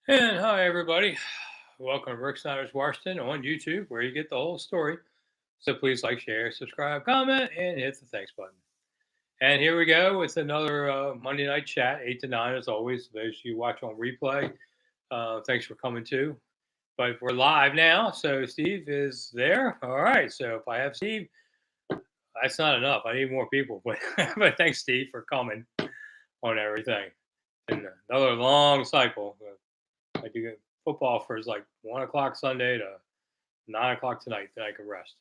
And hi, everybody. Welcome to Rick Snider's Washington on YouTube, where you get the whole story. So please like, share, subscribe, comment, and hit the thanks button. And here we go with another Monday night chat, 8 to 9, as always. Those you watch on replay, thanks for coming too. But we're live now, so Steve is there. All right, so if I have Steve, that's not enough. I need more people. But thanks, Steve, for coming on everything. And another long cycle. I do get football for is like 1 o'clock Sunday to 9 o'clock tonight. Then I can rest.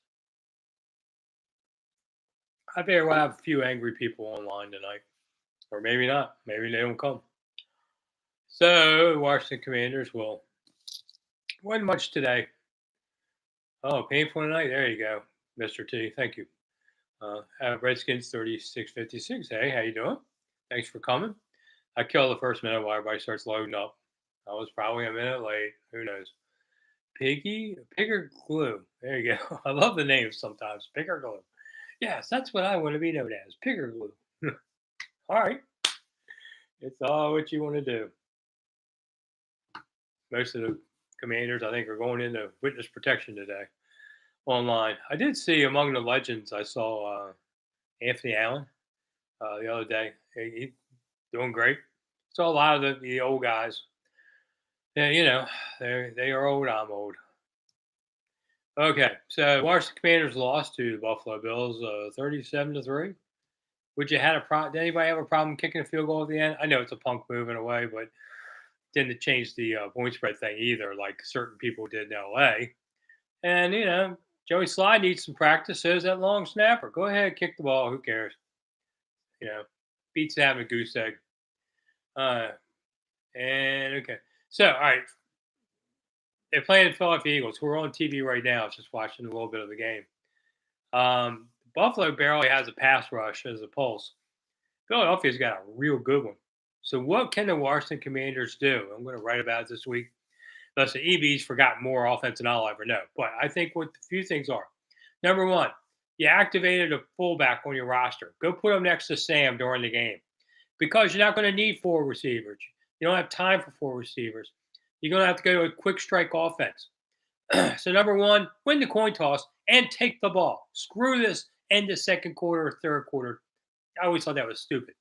I figure we'll have a few angry people online tonight, or maybe not. Maybe they don't come. So Washington Commanders will win much today. Oh, painful tonight. There you go, Mr. T. Thank you. Redskins 36-56. Hey, how you doing? Thanks for coming. I kill the first minute while everybody starts loading up. I was probably a minute late. Who knows? Pigger Glue. There you go. I love the names sometimes. Pigger Glue. Yes, that's what I want to be known as. Pigger Glue. All right. It's all what you want to do. Most of the commanders, I think, are going into witness protection today online. I did see among the legends, I saw Anthony Allen the other day. He doing great. Saw a lot of the old guys. Yeah, they are old. I'm old. Okay, so Washington Commanders lost to the Buffalo Bills, 37-3. Would you had a problem? Did anybody have a problem kicking a field goal at the end? I know it's a punk move in a way, but didn't change the point spread thing either, like certain people did in LA. And Joey Sly needs some practice. So does that long snapper. Go ahead, kick the ball. Who cares? You know, beats having a goose egg. Uh, and okay, so all right, they're playing the Philadelphia Eagles, who are on TV right now. I was just watching a little bit of the game. Buffalo barely has a pass rush as a pulse. Philadelphia's got a real good one. So what can the Washington Commanders do? I'm going to write about it this week. Listen, EB's forgotten more offense than I'll ever know. But I think what a few things are. Number one, you activated a fullback on your roster. Go put him next to Sam during the game because you're not going to need four receivers. You don't have time for four receivers. You're going to have to go to a quick strike offense. So number one, win the coin toss and take the ball. Screw this end of second quarter or third quarter. I always thought that was stupid.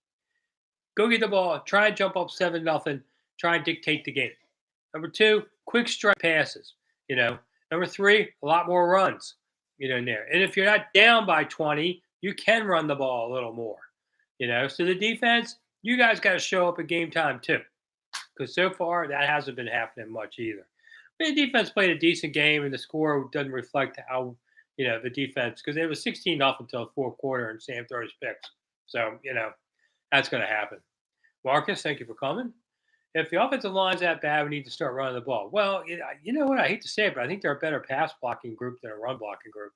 Go get the ball. Try and jump up 7-0. Try and dictate the game. Number two, quick strike passes. Number three, a lot more runs. In there. And if you're not down by 20, you can run the ball a little more. So the defense, you guys got to show up at game time too, because so far that hasn't been happening much either. But the defense played a decent game, and the score doesn't reflect how the defense, because it was 16-0 until the fourth quarter, and Sam throws picks. So that's going to happen. Marcus, thank you for coming. If the offensive line's that bad, we need to start running the ball. Well, you know what? I hate to say it, but I think they're a better pass blocking group than a run blocking group.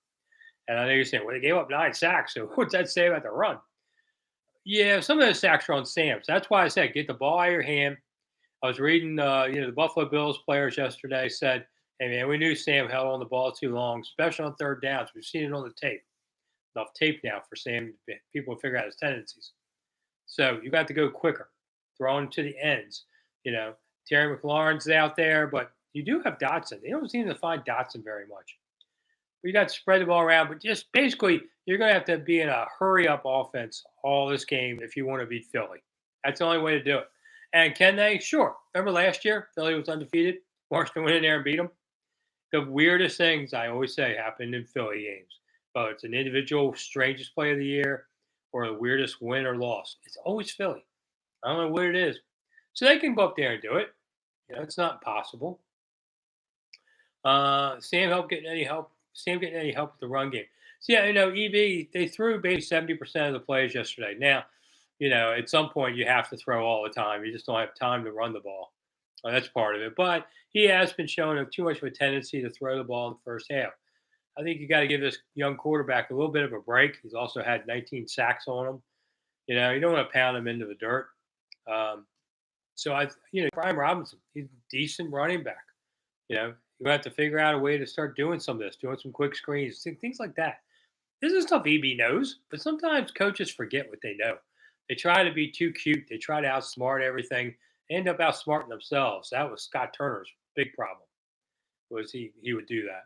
And I know you're saying, well, they gave up 9 sacks. So what's that say about the run? Yeah, some of those sacks are on Sam. So that's why I said get the ball out of your hand. I was reading, the Buffalo Bills players yesterday said, hey, man, we knew Sam held on the ball too long, especially on third downs. We've seen it on the tape. Enough tape now for Sam. People to figure out his tendencies. So you got to go quicker, throwing to the ends. Terry McLaurin's out there, but you do have Dotson. They don't seem to find Dotson very much. But you got to spread the ball around, but just basically, you're going to have to be in a hurry up offense all this game if you want to beat Philly. That's the only way to do it. And can they? Sure. Remember last year, Philly was undefeated. Washington went in there and beat them. The weirdest things I always say happen in Philly games. Whether it's an individual strangest play of the year or the weirdest win or loss, it's always Philly. I don't know what it is. So they can go up there and do it. It's not possible. Sam getting any help with the run game. So yeah, EB, they threw basically 70% of the plays yesterday. Now, at some point you have to throw all the time. You just don't have time to run the ball. That's part of it. But he has been showing too much of a tendency to throw the ball in the first half. I think you got to give this young quarterback a little bit of a break. He's also had 19 sacks on him. You don't want to pound him into the dirt. So Brian Robinson, he's a decent running back. You have to figure out a way to start doing some of this, doing some quick screens, things like that. This is stuff EB knows, but sometimes coaches forget what they know. They try to be too cute. They try to outsmart everything, They end up outsmarting themselves. That was Scott Turner's big problem. Was he would do that.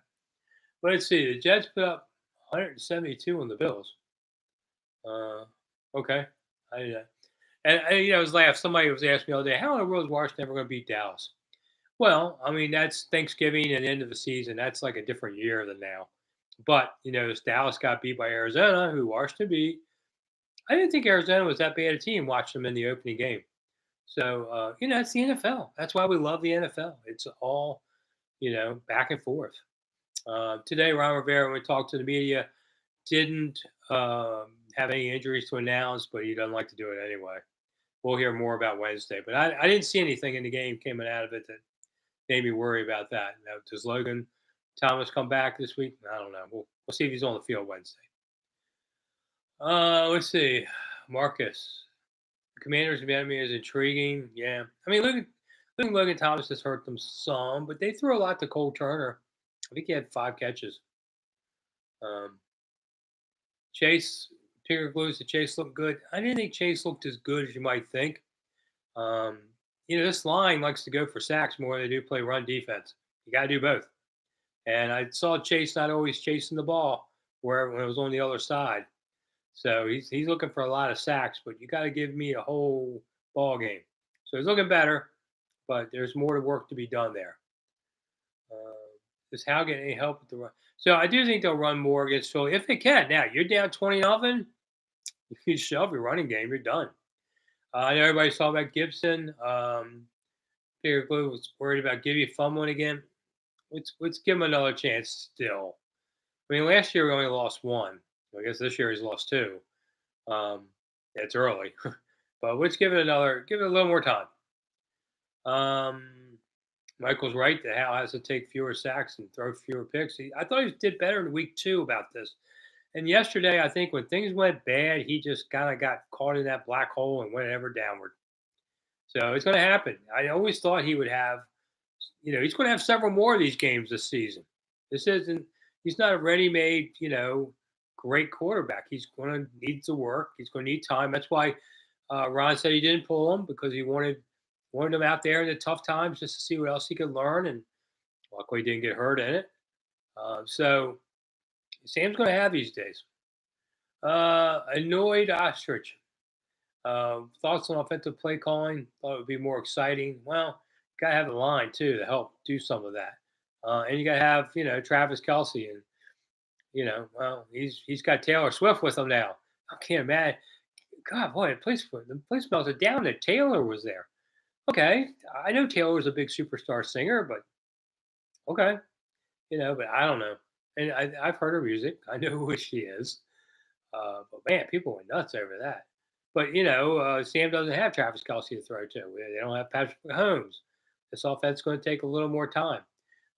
But let's see. The Jets put up 172 on the Bills. Uh, okay. I was laugh. Somebody was asking me all day, how in the world is Washington ever going to beat Dallas? Well, I mean, that's Thanksgiving and the end of the season. That's like a different year than now. But, this Dallas got beat by Arizona, who Washington beat. I didn't think Arizona was that bad a team. Watched them in the opening game. So, it's the NFL. That's why we love the NFL. It's all, back and forth. Today, Ron Rivera, when we talked to the media, didn't have any injuries to announce, but he doesn't like to do it anyway. We'll hear more about Wednesday. But I didn't see anything in the game coming out of it that made me worry about that. Now, does Logan Thomas come back this week? I don't know. We'll see if he's on the field Wednesday. Let's see. Marcus. The Commanders' enemy is intriguing. Yeah. I mean, Logan Thomas has hurt them some, but they threw a lot to Cole Turner. I think he had 5 catches. Chase, Picker Glues to Chase looked good. I didn't think Chase looked as good as you might think. This line likes to go for sacks more than they do play run defense. You got to do both. And I saw Chase not always chasing the ball when it was on the other side. So he's looking for a lot of sacks, but you got to give me a whole ball game. So he's looking better, but there's more work to be done there. Does Hal get any help with the run? So I do think they'll run more against Philly if they can. Now you're down 20-0. If you shove your running game, you're done. I know everybody's talking about Gibson. Peter Glue was worried about Gibby fumbling again. Let's give him another chance still. I mean, last year we only lost 1. I guess this year he's lost 2. It's early, but let's give it a little more time. Michael's right that Hal has to take fewer sacks and throw fewer picks. I thought he did better in week 2 about this. And yesterday, I think when things went bad, he just kind of got caught in that black hole and went ever downward. So it's going to happen. I always thought he would have, he's going to have several more of these games this season. He's not a ready-made, great quarterback. He's going to need to work. He's going to need time. That's why Ron said he didn't pull him, because he wanted him out there in the tough times just to see what else he could learn. And luckily he didn't get hurt in it. So Sam's going to have these days. Annoyed ostrich. Thoughts on offensive play calling? Thought it would be more exciting. Well, you got to have the line too to help do some of that. And you got to have, Travis Kelce, and he's got Taylor Swift with him now. I can't imagine. God, boy, the place melted down that Taylor was there. Okay, I know Taylor's a big superstar singer, but okay, but I don't know. And I've heard her music. I know who she is. But man, people went nuts over that. But Sam doesn't have Travis Kelce to throw to. They don't have Patrick Mahomes. This offense is going to take a little more time.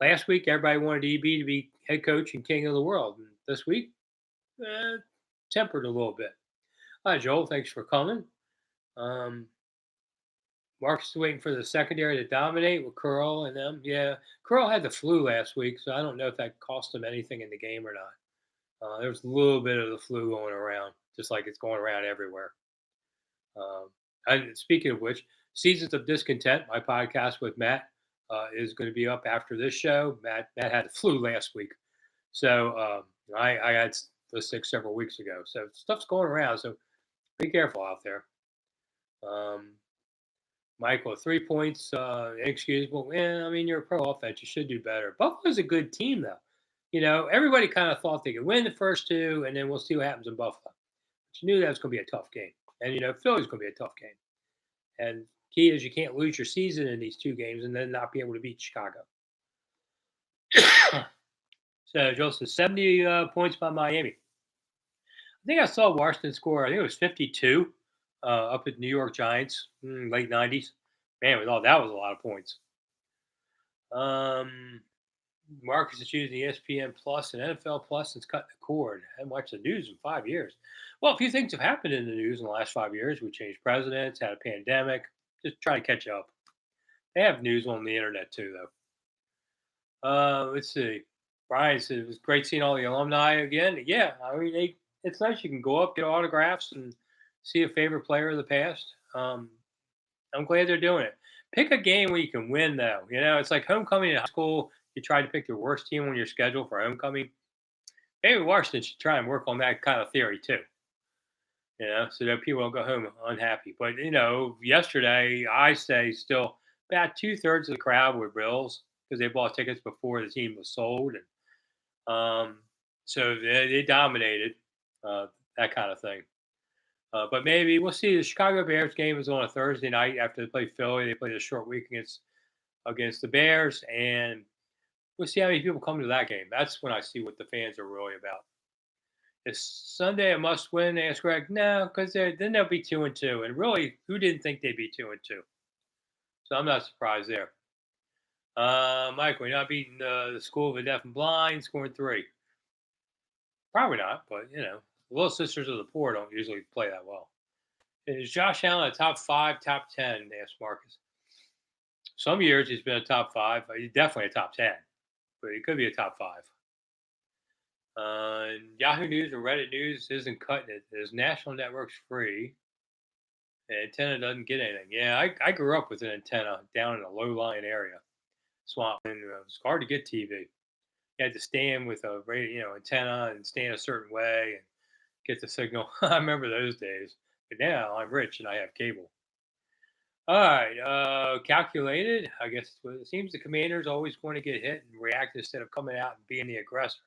Last week, everybody wanted EB to be head coach and king of the world. And this week, tempered a little bit. Hi, Joel. Thanks for coming. Marcus is waiting for the secondary to dominate with Curl and them. Yeah, Curl had the flu last week, so I don't know if that cost him anything in the game or not. There was a little bit of the flu going around, just like it's going around everywhere. And speaking of which, Seasons of Discontent, my podcast with Matt, is going to be up after this show. Matt had the flu last week, so I got the sick several weeks ago. So stuff's going around, so be careful out there. Michael, 3 points, inexcusable. I mean, you're a pro offense. You should do better. Buffalo's a good team, though. Everybody kind of thought they could win the first 2, and then we'll see what happens in Buffalo. But you knew that was going to be a tough game. And, Philly's going to be a tough game. And key is you can't lose your season in these 2 games and then not be able to beat Chicago. So, Joseph, 70 points by Miami. I think I saw Washington score, I think it was 52 up at New York Giants, late 90s. Man, we thought that was a lot of points. Marcus is using ESPN Plus and NFL Plus and cutting the cord. I haven't watched the news in 5 years. Well, a few things have happened in the news in the last 5 years. We changed presidents, had a pandemic. Just trying to catch up. They have news on the internet too, though. Let's see. Brian said it was great seeing all the alumni again. Yeah, I mean, it's nice. You can go up, get autographs, and see a favorite player of the past. I'm glad they're doing it. Pick a game where you can win, though. It's like homecoming in high school. You try to pick your worst team on your schedule for homecoming. Maybe Washington should try and work on that kind of theory too. So that people don't go home unhappy. But yesterday I say still about 2/3 of the crowd were Bills because they bought tickets before the team was sold, and so they dominated that kind of thing. But maybe we'll see. The Chicago Bears game is on a Thursday night after they play Philly. They play a short week against the Bears, and we'll see how many people come to that game. That's when I see what the fans are really about. Is Sunday a must win? Asked Greg. No, because then they'll be 2-2. And really, who didn't think they'd be 2-2? So I'm not surprised there. Mike, we're not beating the School of the Deaf and Blind, scoring 3. Probably not, but the Little Sisters of the Poor don't usually play that well. Is Josh Allen a top 5, top 10? Asked Marcus. Some years he's been a top 5. He's definitely a top 10, but he could be a top 5. Yahoo News and Reddit News isn't cutting it. There's national networks free. The antenna doesn't get anything. Yeah, I grew up with an antenna down in a low-lying area, swamp, and it was hard to get TV. You had to stand with a radio, antenna and stand a certain way and get the signal. I remember those days. But now I'm rich and I have cable. All right, calculated. I guess it seems the Commanders always want to get hit and react instead of coming out and being the aggressor.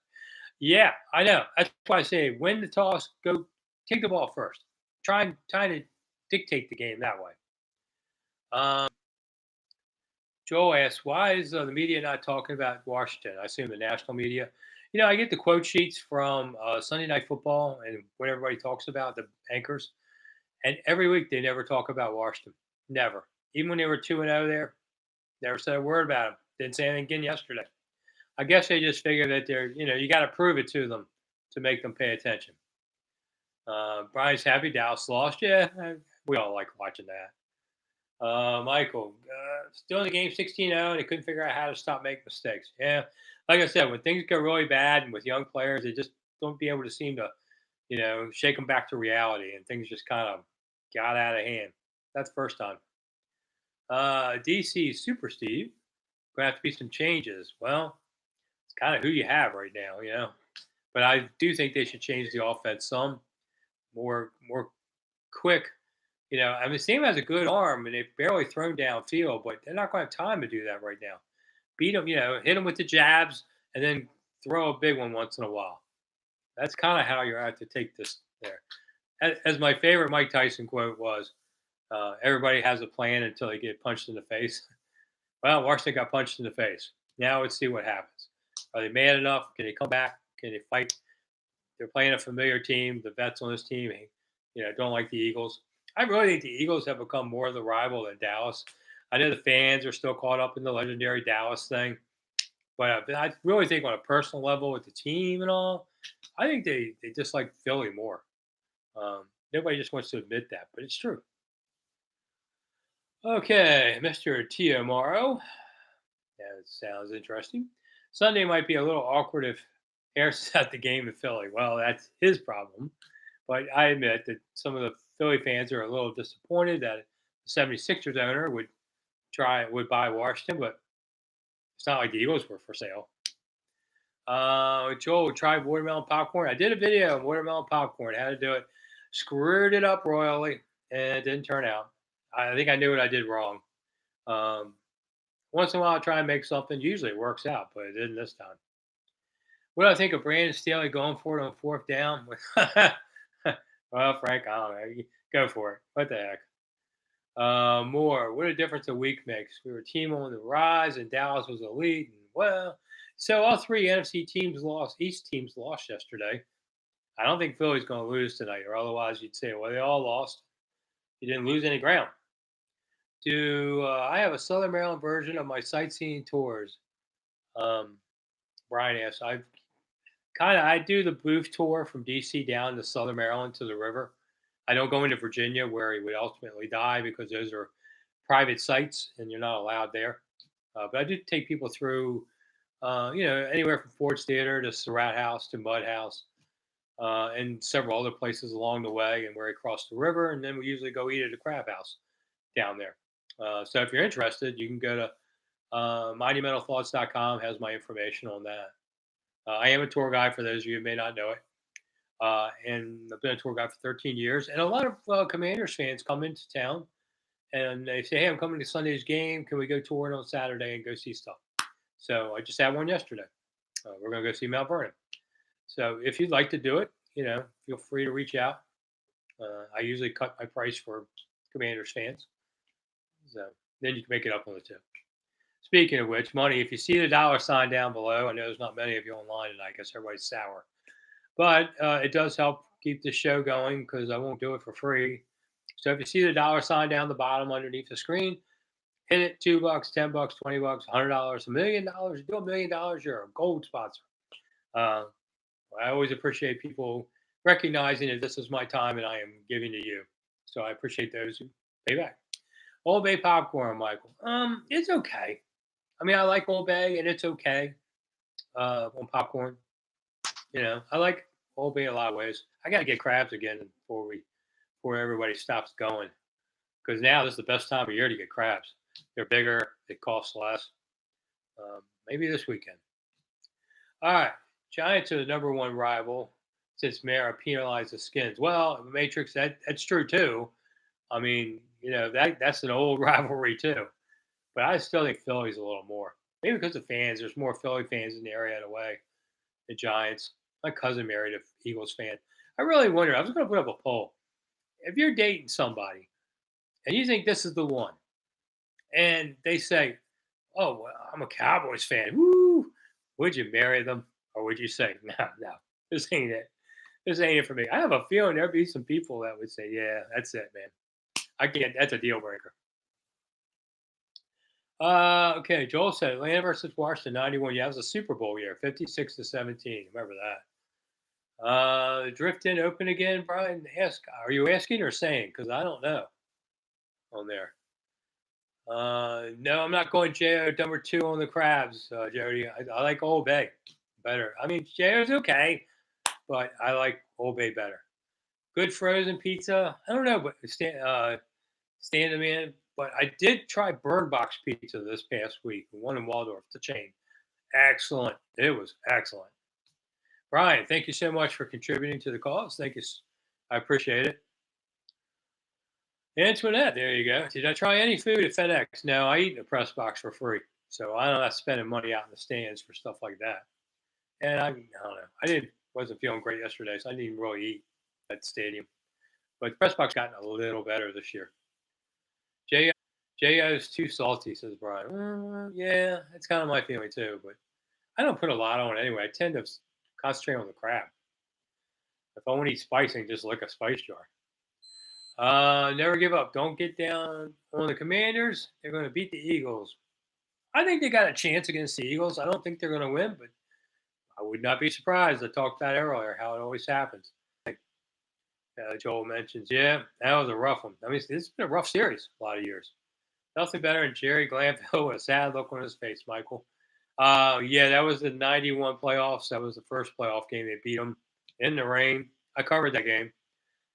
Yeah, I know. That's why I say win the toss, go take the ball first. Try to dictate the game that way. Um, Joel asks, why is the media not talking about Washington? I assume the national media. I get the quote sheets from Sunday Night Football and what everybody talks about, the anchors. And every week they never talk about Washington. Never. Even when they were 2-0 there, never said a word about them. Didn't say anything again yesterday. I guess they just figure that you got to prove it to them to make them pay attention. Brian's happy Dallas lost. Yeah, we all like watching that. Michael, still in the game 16-0, and they couldn't figure out how to stop making mistakes. Yeah, like I said, when things go really bad and with young players, they just don't be able to seem to, shake them back to reality, and things just kind of got out of hand. That's the first time. DC Super Steve, gonna have to be some changes. Well, it's kind of who you have right now. But I do think they should change the offense some more quick. I mean, Sam has a good arm and they've barely thrown downfield, but they're not going to have time to do that right now. Beat them, hit them with the jabs and then throw a big one once in a while. That's kind of how you're out to take this there. As my favorite Mike Tyson quote was, everybody has a plan until they get punched in the face. Well, Washington got punched in the face. Now let's see what happens. Are they mad enough? Can they come back? Can they fight? They're playing a familiar team. The vets on this team, don't like the Eagles. I really think the Eagles have become more of the rival than Dallas. I know the fans are still caught up in the legendary Dallas thing, but I really think on a personal level with the team and all, I think they dislike Philly more. Nobody just wants to admit that, but it's true. Okay, Mr. Tio Morrow. That sounds interesting. Sunday might be a little awkward if Harris is at the game in Philly. Well, that's his problem. But I admit that some of the Philly fans are a little disappointed that the 76ers owner would buy Washington, but it's not like the Eagles were for sale. Joel tried watermelon popcorn. I did a video on watermelon popcorn, how to do it. Screwed it up royally, and it didn't turn out. I think I knew what I did wrong. Once in a while, I try and make something. Usually it works out, but it didn't this time. What do I think of Brandon Staley going for it on 4th down? Well, Frank, I don't know. Go for it. What the heck? More. What a difference a week makes. We were a team on the rise, and Dallas was elite. And so all 3 NFC teams lost. East teams lost yesterday. I don't think Philly's going to lose tonight, or otherwise you'd say, well, they all lost. You didn't lose any ground. Do I have a Southern Maryland version of my sightseeing tours? Brian asks. I do the booth tour from DC down to Southern Maryland to the river. I don't go into Virginia where he would ultimately die because those are private sites and you're not allowed there. But I do take people through, anywhere from Ford's Theater to Surratt House to Mud House, and several other places along the way, and where he crossed the river. And then we usually go eat at a crab house down there. So if you're interested, you can go to monumentalthoughts.com. Has my information on that. I am a tour guide for those of you who may not know it. And I've been a tour guide for 13 years. And a lot of Commanders fans come into town and they say, "Hey, I'm coming to Sunday's game. Can we go tour it on Saturday and go see stuff?" So I just had one yesterday. We're going to go see Mount Vernon. So if you'd like to do it, feel free to reach out. I usually cut my price for Commanders fans. So then you can make it up on the tip. Speaking of which, money, if you see the dollar sign down below, I know there's not many of you online, and I guess everybody's sour. But it does help keep the show going because I won't do it for free. So if you see the dollar sign down the bottom underneath the screen, hit it. $2, $10, $20, $100, $1 million. You do $1 million, you're a gold sponsor. Uh, I always appreciate people recognizing that this is my time and I am giving to you. So I appreciate those who pay back. Old Bay popcorn, Michael. It's okay. I mean, I like Old Bay and it's okay on popcorn. I like Old Bay a lot of ways. I got to get crabs again before everybody stops going because now this is the best time of year to get crabs. They're bigger, it costs less. Maybe this weekend. All right, Giants are the number one rival since Mara penalized the Skins. Well, Matrix, that's true too. I mean, that's an old rivalry too. But I still think Philly's a little more. Maybe because of fans. There's more Philly fans in the area in a way. The Giants. My cousin married an Eagles fan. I really wonder. I was going to put up a poll. If you're dating somebody and you think this is the one, and they say, "Oh, well, I'm a Cowboys fan," woo, would you marry them, or would you say, "No, no, this ain't it. This ain't it for me"? I have a feeling there'd be some people that would say, "Yeah, that's it, man. I can't. That's a deal breaker." Okay. Joel said Atlanta versus Washington, 91. Yeah, it was a Super Bowl year, 56-17. Remember that. Drift in open again, Brian. Ask, are you asking or saying? Because I don't know on there. No, I'm not going JO number two on the crabs, Jody. I like Old Bay better. I mean, JO's okay, but I like Old Bay better. Good frozen pizza. I don't know, but stand them in. But I did try Burn Box Pizza this past week, one in Waldorf, the chain. Excellent. It was excellent. Brian, thank you so much for contributing to the cause. Thank you. I appreciate it. Antoinette, there you go. Did I try any food at FedEx? No, I eat in a press box for free. So I don't have spending money out in the stands for stuff like that. And I don't know. Wasn't feeling great yesterday, so I didn't even really eat at the stadium. But the press box gotten a little better this year. JO's too salty, says Brian. Yeah, it's kind of my feeling too, but I don't put a lot on it anyway. I tend to concentrate on the crab. If I want to eat spice, I can just lick a spice jar. Never give up. Don't get down on the Commanders. They're going to beat the Eagles. I think they got a chance against the Eagles. I don't think they're going to win, but I would not be surprised. I talked about earlier how it always happens. Like Joel mentions, yeah, that was a rough one. I mean, it's been a rough series a lot of years. Nothing better than Jerry Glanville with a sad look on his face, Michael. Yeah, that was the 91 playoffs. That was the first playoff game. They beat them in the rain. I covered that game.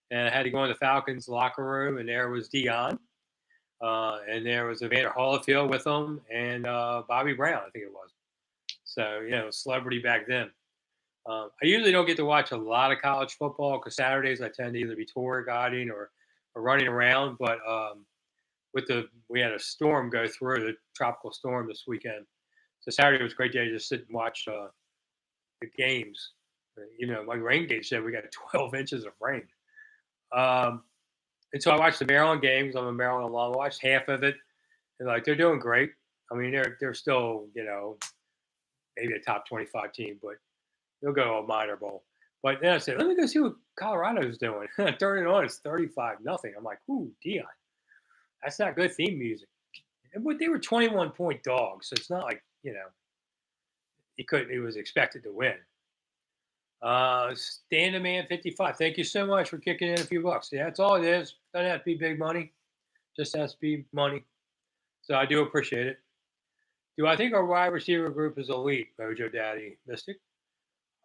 And I had to go in the Falcons locker room, and there was Dion. And there was Evander Holyfield with them, and Bobby Brown, I think it was. So, celebrity back then. I usually don't get to watch a lot of college football because Saturdays I tend to either be tour guiding or running around. But we had a storm go through, the tropical storm this weekend. So Saturday was a great day to just sit and watch the games. Like rain gauge said, we got 12 inches of rain. And so I watched the Maryland games. I'm a Maryland alum. I watched half of it, and they're doing great. I mean, they're still maybe a top 25 team, but they'll go to a minor bowl. But then I said, let me go see what Colorado's doing. I turn it on, it's 35-0. I'm like, ooh, Dion, that's not good theme music. But they were 21-point dogs, so it's not like he was expected to win. Stand a man 55. Thank you so much for kicking in a few bucks. Yeah, that's all it is. Doesn't have to be big money. Just has to be money. So I do appreciate it. Do I think our wide receiver group is elite, Mojo Daddy Mystic?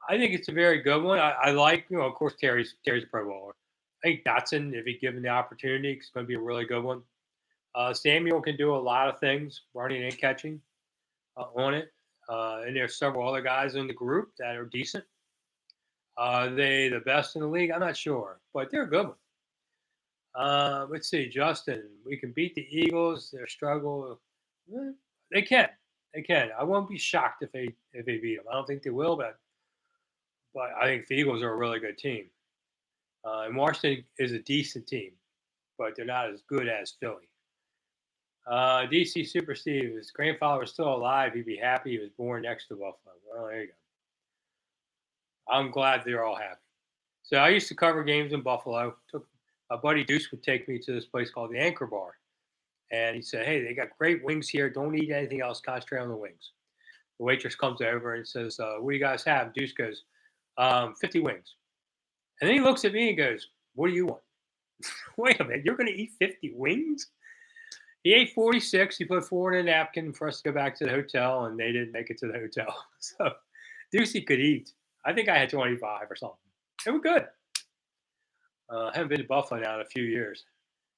I think it's a very good one. I like, of course, Terry's a Pro Bowler. I think Dotson, if he's given the opportunity, is going to be a really good one. Samuel can do a lot of things, running and catching on it. And there's several other guys in the group that are decent. Are they the best in the league? I'm not sure, but they're a good one. Let's see, Justin. We can beat the Eagles. Their struggle. eh, They can. They can. I won't be shocked if they beat them. I don't think they will, but I think the Eagles are a really good team. And Washington is a decent team, but they're not as good as Philly. DC Super Steve, his grandfather was still alive. He'd be happy he was born next to Buffalo. Well, there you go. I'm glad they're all happy. So I used to cover games in Buffalo. Took my buddy Deuce would take me to this place called the Anchor Bar, and he said, "Hey, they got great wings here. Don't eat anything else. Concentrate on the wings." The waitress comes over and says, "What do you guys have?" Deuce goes, 50 wings. And then he looks at me and goes, "What do you want?" Wait a minute, you're going to eat 50 wings? He ate 46. He put four in a napkin for us to go back to the hotel, and they didn't make it to the hotel. So Deucey could eat. I think I had 25 or something. They were good. I haven't been to Buffalo now in a few years.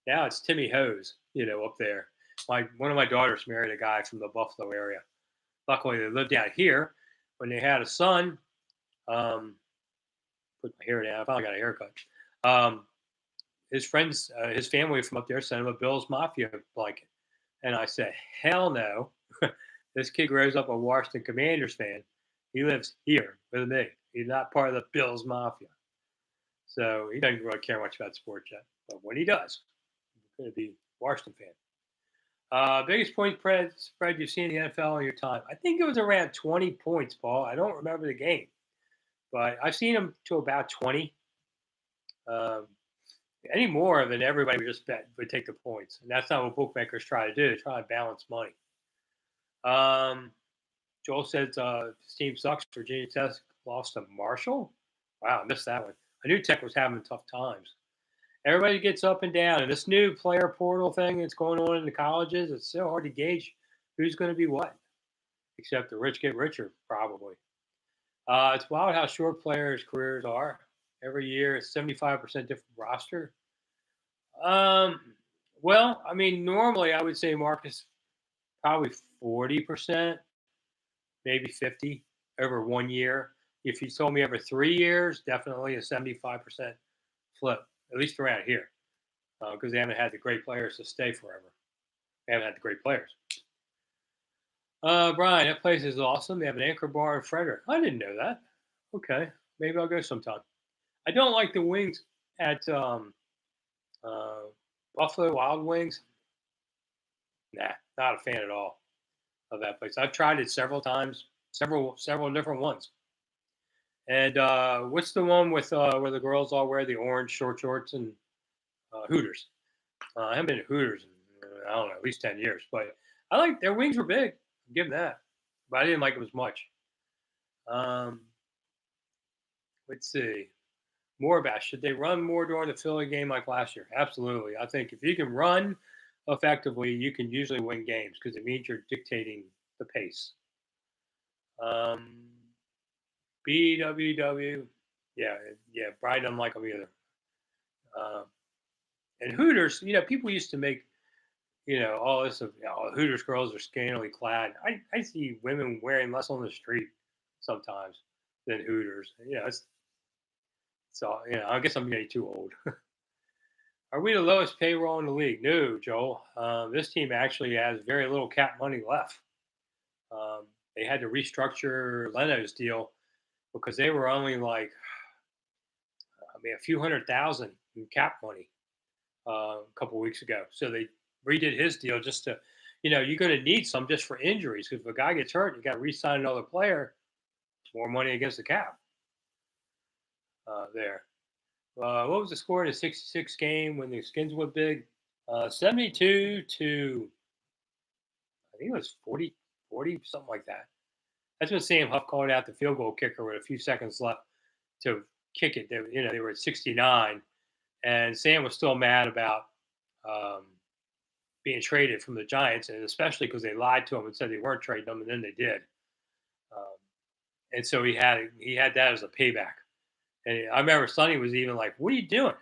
Now it's Timmy Hose, up there. One of my daughters married a guy from the Buffalo area. Luckily, they lived out here. When they had a son, um, put my hair down. I finally got a haircut. Um, his friends, his family from up there sent him a Bills Mafia blanket. And I said, hell no. This kid grows up a Washington Commanders fan. He lives here with me. He's not part of the Bills Mafia. So he doesn't really care much about sports yet. But when he does, he's going to be a Washington fan. Biggest point spread you've seen in the NFL in your time? I think it was around 20 points, Paul. I don't remember the game, but I've seen them to about 20. Um, any more than everybody would just would take the points, and that's not what bookmakers try to do. They try to balance money. Um, Joel says his team sucks. Virginia Tech lost to Marshall. Wow, I missed that one. I knew Tech was having tough times. Everybody gets up and down, and this new player portal thing that's going on in the colleges, it's so hard to gauge who's going to be what. Except the rich get richer, probably. It's wild how short players' careers are. Every year, it's 75% different roster. Um, well, I mean, normally I would say Marcus probably 40%, maybe 50 over 1 year. If you told me over 3 years, definitely a 75% flip, at least around here, because they haven't had the great players to stay forever. They haven't had the great players. Brian, that place is awesome. They have an Anchor Bar in Frederick. I didn't know that. Okay, maybe I'll go sometime. I don't like the wings at uh, Buffalo Wild Wings. Nah, not a fan at all of that place. I've tried it several times, several different ones. And what's the one with where the girls all wear the orange short shorts and Hooters? I haven't been to Hooters in I don't know at least 10 years, but I like their wings were big. Give them that, but I didn't like them as much. Um, let's see. More about should they run more during the Philly game like last year? Absolutely. I think if you can run effectively, you can usually win games because it means you're dictating the pace. Um, BWW, yeah, yeah. Brian doesn't like them either. Uh, and Hooters, people used to make all this of Hooters girls are scantily clad. I see women wearing less on the street sometimes than Hooters. So I guess I'm getting too old. Are we the lowest payroll in the league? No, Joel. This team actually has very little cap money left. They had to restructure Leno's deal because they were only like, a few 100,000 in cap money a couple weeks ago. So they redid his deal just to, you're going to need some just for injuries. Because if a guy gets hurt, you got to re-sign another player. It's more money against the cap there. What was the score in the 66 game when the Skins went big? 72 to, I think it was 40, something like that. That's when Sam Huff called out the field goal kicker with a few seconds left to kick it. They were at 69, and Sam was still mad about um, being traded from the Giants, and especially because they lied to him and said they weren't trading them, and then they did. Um, and so he had that as a payback. And I remember Sonny was even like, "What are you doing?"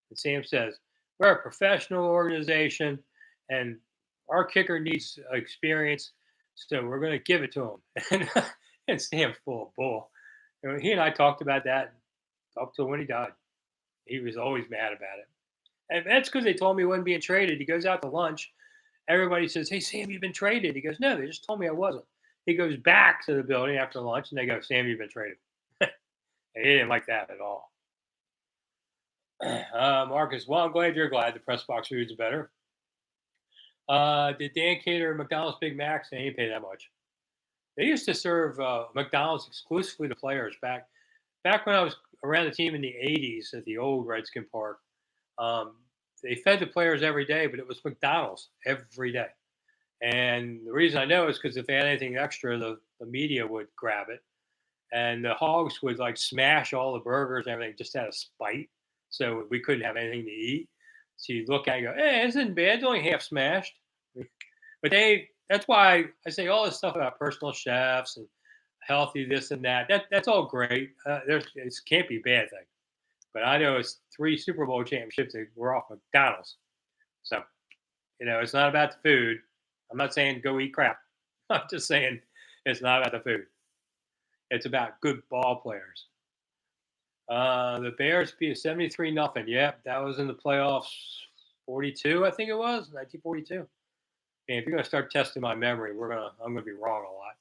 And Sam says, "We're a professional organization, and our kicker needs experience, so we're going to give it to him. And Sam's full of bull. And he and I talked about that, up till when he died. He was always mad about it. And that's because they told me he wasn't being traded. He goes out to lunch. Everybody says, "Hey, Sam, you've been traded." He goes, "No, they just told me I wasn't." He goes back to the building after lunch, and they go, "Sam, you've been traded." And he didn't like that at all. Marcus, well, I'm glad you're glad the press box food's better. Did Dan cater McDonald's Big Macs? They ain't pay that much. They used to serve McDonald's exclusively to players back when I was around the team in the '80s at the old Redskin Park. Um, they fed the players every day, but it was McDonald's every day. And the reason I know is because if they had anything extra, the media would grab it, and the Hogs would like smash all the burgers and everything just out of spite. So we couldn't have anything to eat. So you look at it and go, "Hey, this isn't bad. It's only half smashed." But that's why I say all this stuff about personal chefs and healthy this and that. That's all great. It can't be a bad thing. But I know it's 3 Super Bowl championships that were off McDonald's. So it's not about the food. I'm not saying go eat crap. I'm just saying it's not about the food. It's about good ball players. The Bears beat 73 nothing. Yep, that was in the playoffs 42, I think it was, 1942. Man, if you're gonna start testing my memory, I'm gonna be wrong a lot.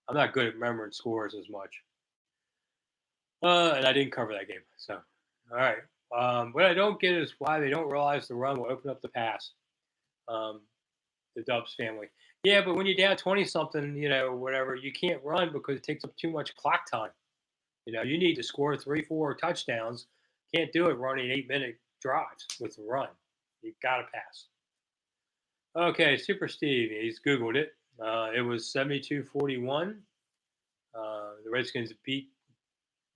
I'm not good at remembering scores as much. And I didn't cover that game. So all right. What I don't get is why they don't realize the run will open up the pass. Um, the Dubs family. Yeah, but when you're down 20 something, whatever, you can't run because it takes up too much clock time. You need to score 3, 4 touchdowns. Can't do it running 8-minute drives with the run. You got to pass. Okay, Super Steve, he's Googled it. It was 72-41. The Redskins beat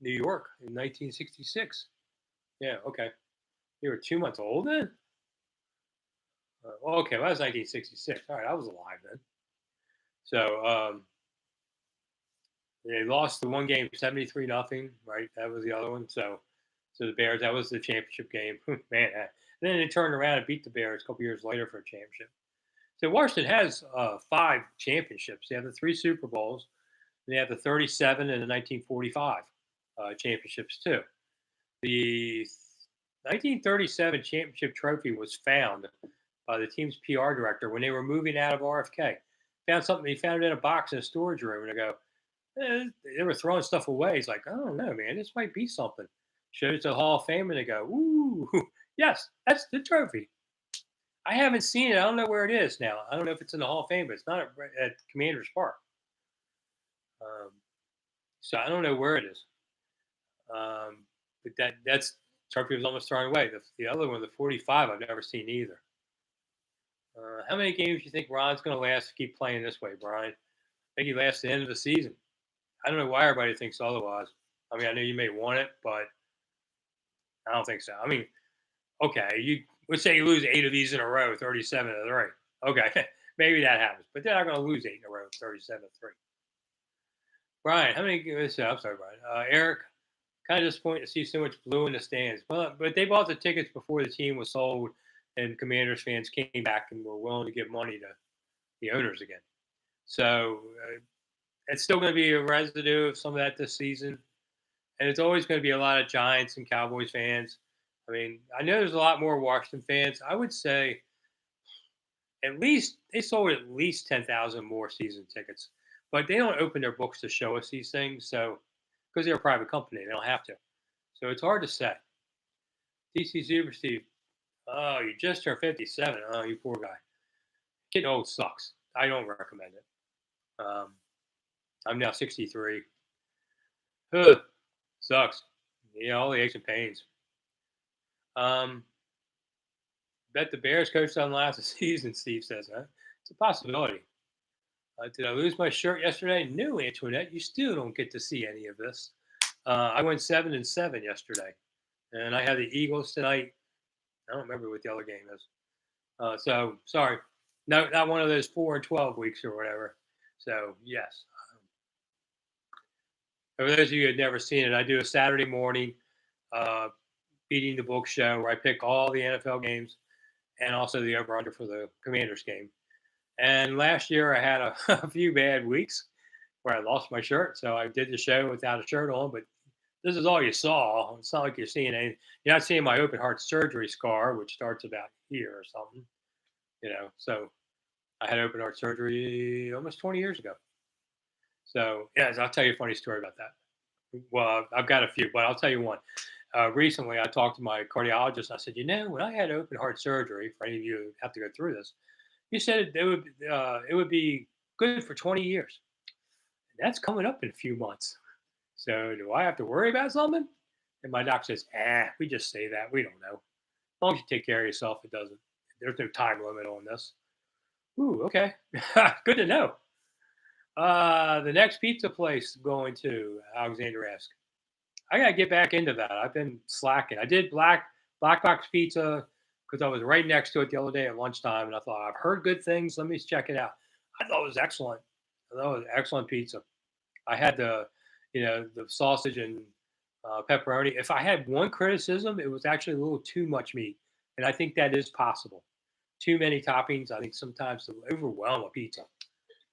New York in 1966. Yeah, okay. You were 2 months old then? Okay, well, that was 1966. All right, I was alive then. So they lost the one game 73 nothing, right? That was the other one. So the Bears, that was the championship game. Man, and then they turned around and beat the Bears a couple years later for a championship. So Washington has 5 championships. They have the 3 Super Bowls. They have the 37 and the 1945 championships too. The 1937 championship trophy was found by the team's PR director when they were moving out of RFK. Found something. He found it in a box in a storage room, and they go, they were throwing stuff away. He's like, I don't know, man. This might be something. Showed it to the Hall of Fame, and they go, ooh, yes, that's the trophy. I haven't seen it. I don't know where it is now. I don't know if it's in the Hall of Fame, but it's not at Commander's Park. Um, so I don't know where it is. But that's trophy was almost thrown away. The other one, the 45, I've never seen either. How many games do you think Ron's going to last to keep playing this way, Brian? I think he lasts the end of the season. I don't know why everybody thinks otherwise. I mean, I know you may want it, but I don't think so. I mean, okay, let's say you lose 8 of these in a row, 37-3. Okay, maybe that happens, but they're not going to lose 8 in a row, 37-3. Brian, how many? I'm sorry, Brian. Eric, kind of disappointed to see so much blue in the stands. But they bought the tickets before the team was sold, and Commanders fans came back and were willing to give money to the owners again. So it's still going to be a residue of some of that this season. And it's always going to be a lot of Giants and Cowboys fans. I mean, I know there's a lot more Washington fans. I would say at least they sold at least 10,000 more season tickets, but they don't open their books to show us these things. So, because they're a private company, they don't have to. So it's hard to say. DC Super Steve, oh, you just turned 57. Oh, you poor guy. Getting old sucks. I don't recommend it. I'm now 63. Ugh, sucks. All the aches and pains. Bet the Bears coach doesn't last the season, Steve says, huh? It's a possibility. Did I lose my shirt yesterday? No, Antoinette. You still don't get to see any of this. I went 7-7 yesterday, and I had the Eagles tonight. I don't remember what the other game is. So sorry, no, not one of those 4-12 weeks or whatever. So yes. For those of you who had never seen it, I do a Saturday morning beating the book show where I pick all the NFL games, and also the over under for the Commanders game. And last year I had a, a few bad weeks where I lost my shirt, so I did the show without a shirt on. But this is all you saw. It's not like you're seeing any. You're not seeing my open heart surgery scar, which starts about here or something. So I had open heart surgery almost 20 years ago. So yeah, I'll tell you a funny story about that. Well, I've got a few, but I'll tell you one. Recently, I talked to my cardiologist. I said, when I had open heart surgery, for any of you who have to go through this, he said it would be good for 20 years. That's coming up in a few months. So do I have to worry about something? And my doc says, we just say that. We don't know. As long as you take care of yourself, it doesn't. There's no time limit on this. Ooh, okay. Good to know. The next pizza place going to, Alexander asked. I gotta get back into that. I've been slacking. I did black box pizza because I was right next to it the other day at lunchtime, and I thought I've heard good things. Let me check it out. I thought it was excellent. I thought it was excellent pizza. I had the sausage and pepperoni. If I had one criticism, it was actually a little too much meat, and I think that is possible. Too many toppings. I think sometimes they overwhelm a pizza.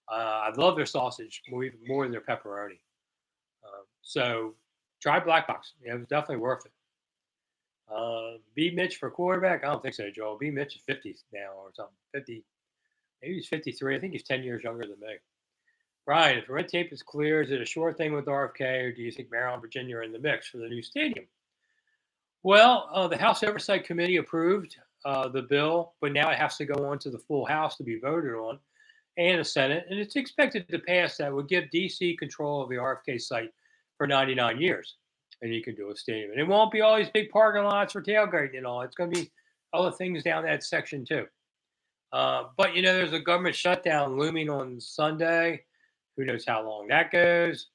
I love their sausage even more than their pepperoni. So try Black Box. Yeah, it was definitely worth it. B Mitch for quarterback? I don't think so, Joel. B Mitch is 50 now or something. 50, maybe he's 53. I think he's 10 years younger than me. Brian, if the red tape is clear, is it a sure thing with RFK, or do you think Maryland, Virginia are in the mix for the new stadium? Well, the House Oversight Committee approved the bill, but now it has to go on to the full House to be voted on, and the Senate, and it's expected to pass. That would give DC control of the RFK site for 99 years, and you can do a stadium. And it won't be all these big parking lots for tailgating and all. It's going to be other things down that section too. But there's a government shutdown looming on Sunday. Who knows how long that goes?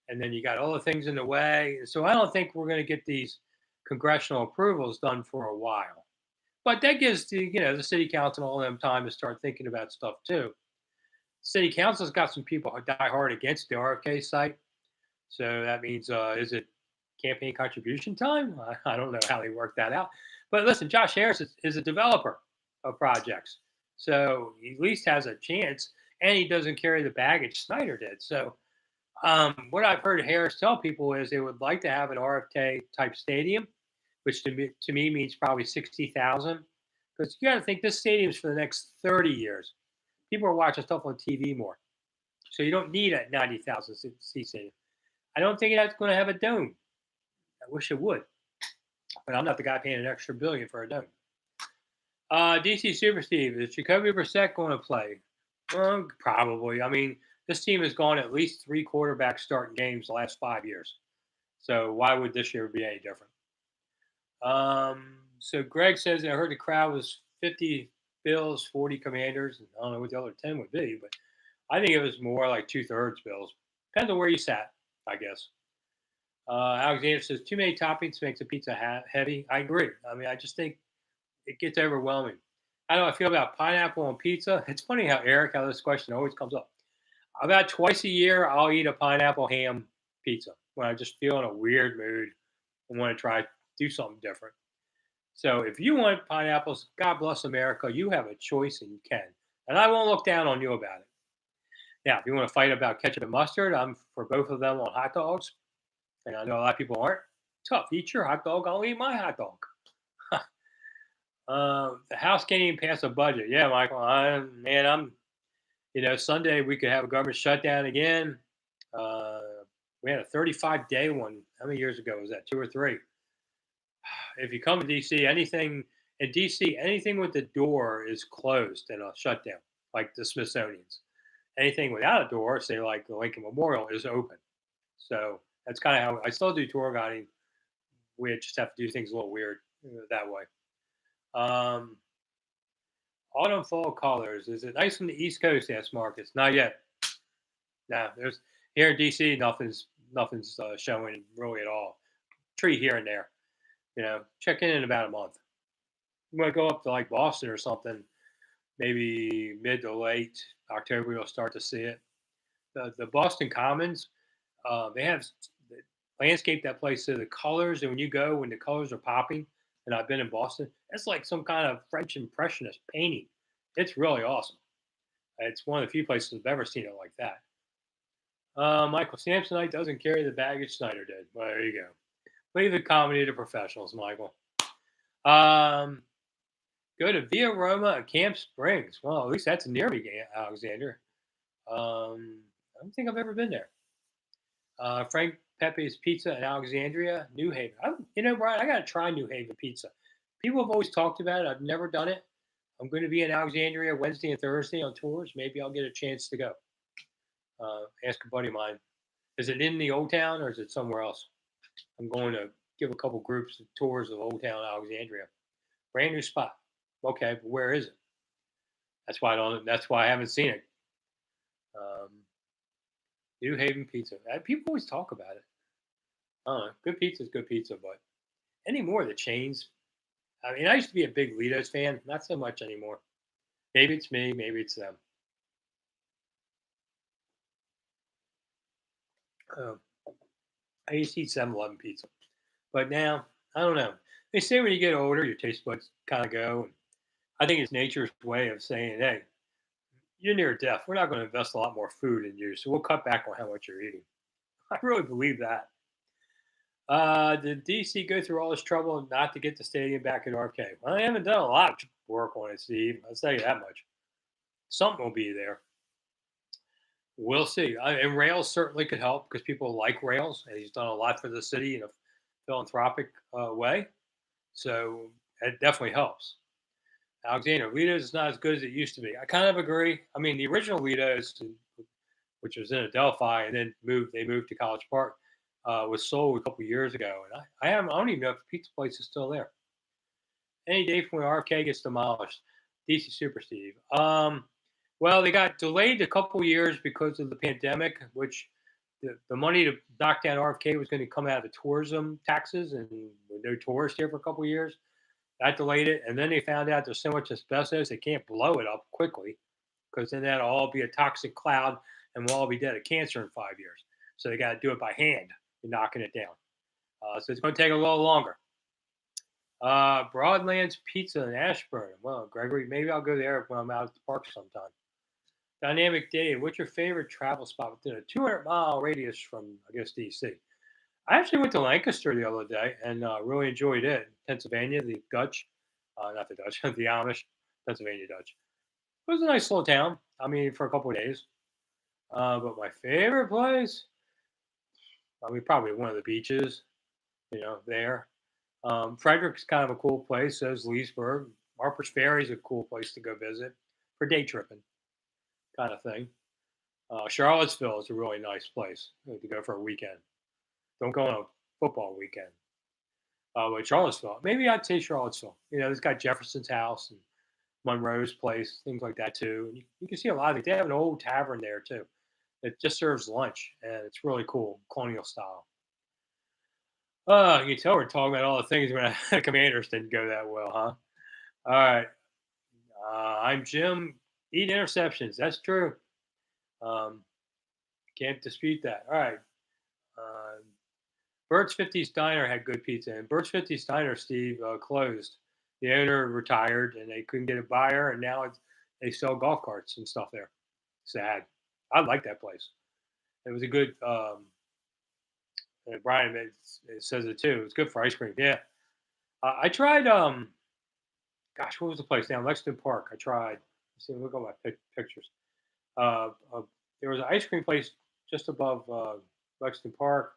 And then you got other things in the way. So I don't think we're going to get these congressional approvals done for a while. But that gives the city council and all them time to start thinking about stuff too. City council's got some people who die hard against the RFK site. So that means, is it campaign contribution time? I don't know how they work that out. But listen, Josh Harris is a developer of projects. So he at least has a chance, and he doesn't carry the baggage Snider did. So what I've heard Harris tell people is they would like to have an RFK type stadium, which to me means probably 60,000. Because you got to think this stadium's for the next 30 years. People are watching stuff on TV more. So you don't need a 90,000 seat stadium. I don't think that's going to have a dome. I wish it would, but I'm not the guy paying an extra billion for a dome. DC Super Steve, is Jacoby Brissett going to play? Probably. I mean, this team has gone at least 3 quarterbacks starting games the last 5 years. So why would this year be any different? So Greg says, I heard the crowd was 50 Bills, 40 Commanders. I don't know what the other 10 would be, but I think it was more like 2/3 Bills. Depends on where you sat, I guess. Alexander says, too many toppings makes a pizza heavy. I agree. I mean, I just think it gets overwhelming. How do I feel about pineapple on pizza? It's funny how this question always comes up. About twice a year, I'll eat a pineapple ham pizza when I just feel in a weird mood and want to try do something different. So if you want pineapples, God bless America, you have a choice and you can. And I won't look down on you about it. Now, if you want to fight about ketchup and mustard, I'm for both of them on hot dogs. And I know a lot of people aren't. Tough. Eat your hot dog. I'll eat my hot dog. The house can't even pass a budget. Yeah, Michael. Sunday we could have a government shutdown again. We had a 35-day one. How many years ago was that? 2 or 3? If you come to DC, anything with the door is closed and a shutdown, like the Smithsonian's. Anything without a door, say like the Lincoln Memorial, is open. So that's kind of how I still do tour guiding. We just have to do things a little weird that way. Um, Autumn fall colors. Is it nice from the East Coast? Asked Marcus. Not yet. Nah, there's here in DC, nothing's showing really at all. Tree here and there. Check in about a month. You might go up to like Boston or something. Maybe mid to late October, you'll start to see it. The Boston Commons, they have landscaped that place so the colors, and when the colors are popping, and I've been in Boston. It's like some kind of French impressionist painting. It's really awesome. It's one of the few places I've ever seen it like that. Michael Samsonite doesn't carry the baggage Snyder did. Well, there you go. Leave the comedy to professionals, Michael. Um, Go to Via Roma at Camp Springs. Well, at least that's near me, Alexander. I don't think I've ever been there. Frank Pepe's Pizza in Alexandria, New Haven. Brian, I got to try New Haven pizza. People have always talked about it. I've never done it. I'm going to be in Alexandria Wednesday and Thursday on tours. Maybe I'll get a chance to go. Ask a buddy of mine. Is it in the Old Town or is it somewhere else? I'm going to give a couple groups of tours of Old Town Alexandria. Brand new spot. Okay, but where is it? That's why I don't. That's why I haven't seen it. Um, New Haven Pizza. People always talk about it. Good pizza is good pizza, but anymore the chains. I mean, I used to be a big Litos fan. Not so much anymore. Maybe it's me. Maybe it's them. Um, I used to eat 7-Eleven pizza, but now I don't know. They say when you get older, your taste buds kind of go. And I think it's nature's way of saying, "Hey, you're near death. We're not going to invest a lot more food in you, so we'll cut back on how much you're eating." I really believe that. Did DC go through all this trouble not to get the stadium back at RFK? Well, they haven't done a lot of work on it, Steve. I'll tell you that much. Something will be there. We'll see. And Rails certainly could help because people like Rails, and he's done a lot for the city in a philanthropic way. So it definitely helps. Alexander, Litos is not as good as it used to be. I kind of agree. I mean, the original Litos, which was in Adelphi, and then they moved to College Park, was sold a couple years ago, and I don't even know if the pizza place is still there. Any day from when RFK gets demolished, DC Super Steve. Well, they got delayed a couple years because of the pandemic, which the money to knock down RFK was going to come out of the tourism taxes, and with no tourists here for a couple years. That delayed it, and then they found out there's so much asbestos they can't blow it up quickly because then that'll all be a toxic cloud, and we'll all be dead of cancer in 5 years. So they got to do it by hand, knocking it down. So it's going to take a little longer. Broadlands Pizza in Ashburn. Well, Gregory, maybe I'll go there when I'm out at the park sometime. Dynamic Dave, what's your favorite travel spot within a 200-mile radius from, I guess, DC? I actually went to Lancaster the other day and really enjoyed it. Pennsylvania, the Dutch, not the Dutch, the Amish, Pennsylvania Dutch. It was a nice little town. I mean, for a couple of days. But my favorite place, I mean, probably one of the beaches, there. Frederick's kind of a cool place. So is Leesburg. Harper's Ferry is a cool place to go visit for day tripping, kind of thing. Charlottesville is a really nice place to go for a weekend. Don't go on a football weekend. But Charlottesville, maybe I'd say Charlottesville. It's got Jefferson's house and Monroe's place, things like that too. And you can see a lot of it. They have an old tavern there too. It just serves lunch, and it's really cool, colonial style. You can tell we're talking about all the things when the Commanders didn't go that well, huh? All right. I'm Jim. Eat interceptions. That's true. Um, can't dispute that. All right. Uh, Bert's 50s Diner had good pizza, and Bert's 50s Diner, Steve, closed. The owner retired, and they couldn't get a buyer, and now they sell golf carts and stuff there. Sad. I like that place. It was a good. Brian it says it too. It's good for ice cream. Yeah, I tried. Gosh, what was the place down Lexington Park? I tried. Let's see, look at my pictures. Uh, uh, there was an ice cream place just above Lexington Park,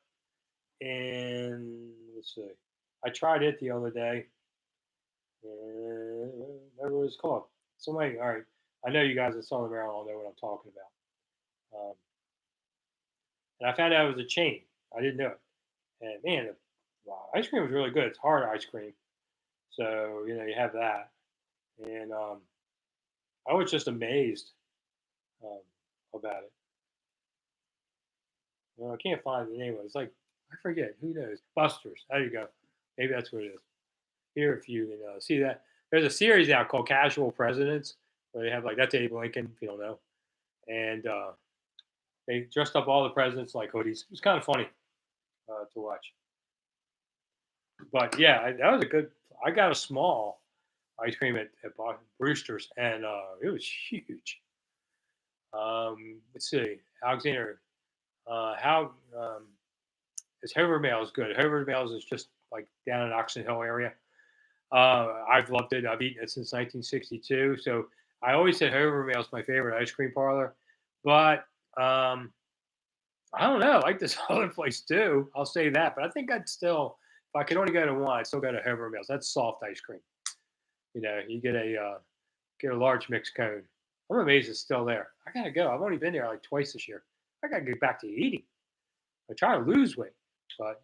and let's see. I tried it the other day. And whatever it was called. Somebody, all right. I know you guys in Southern Maryland know what I'm talking about. And I found out it was a chain. I didn't know it. And man, wow, ice cream was really good. It's hard ice cream. So, you have that. And I was just amazed um, about it. I can't find the name of it. It's like, I forget. Who knows? Buster's. There you go. Maybe that's what it is. Here, if you can see that. There's a series out called Casual Presidents where they have like, that's Abe Lincoln, if you don't know. And they dressed up all the presidents like hoodies. It was kind of funny to watch. But yeah, that was a good. I got a small ice cream at Brewster's, and it was huge. Let's see, Alexander, how is Hovermail's good? Hovermail's is just like down in Oxon Hill area. I've loved it. I've eaten it since 1962. So I always said Hovermail's my favorite ice cream parlor, but um, I don't know. I like this other place too. I'll say that, but I think I'd still, if I could only go to one, I'd still go to Hovermail's. That's soft ice cream. You get a large mixed cone. I'm amazed it's still there. I gotta go. I've only been there like twice this year. I gotta get back to eating. I try to lose weight, but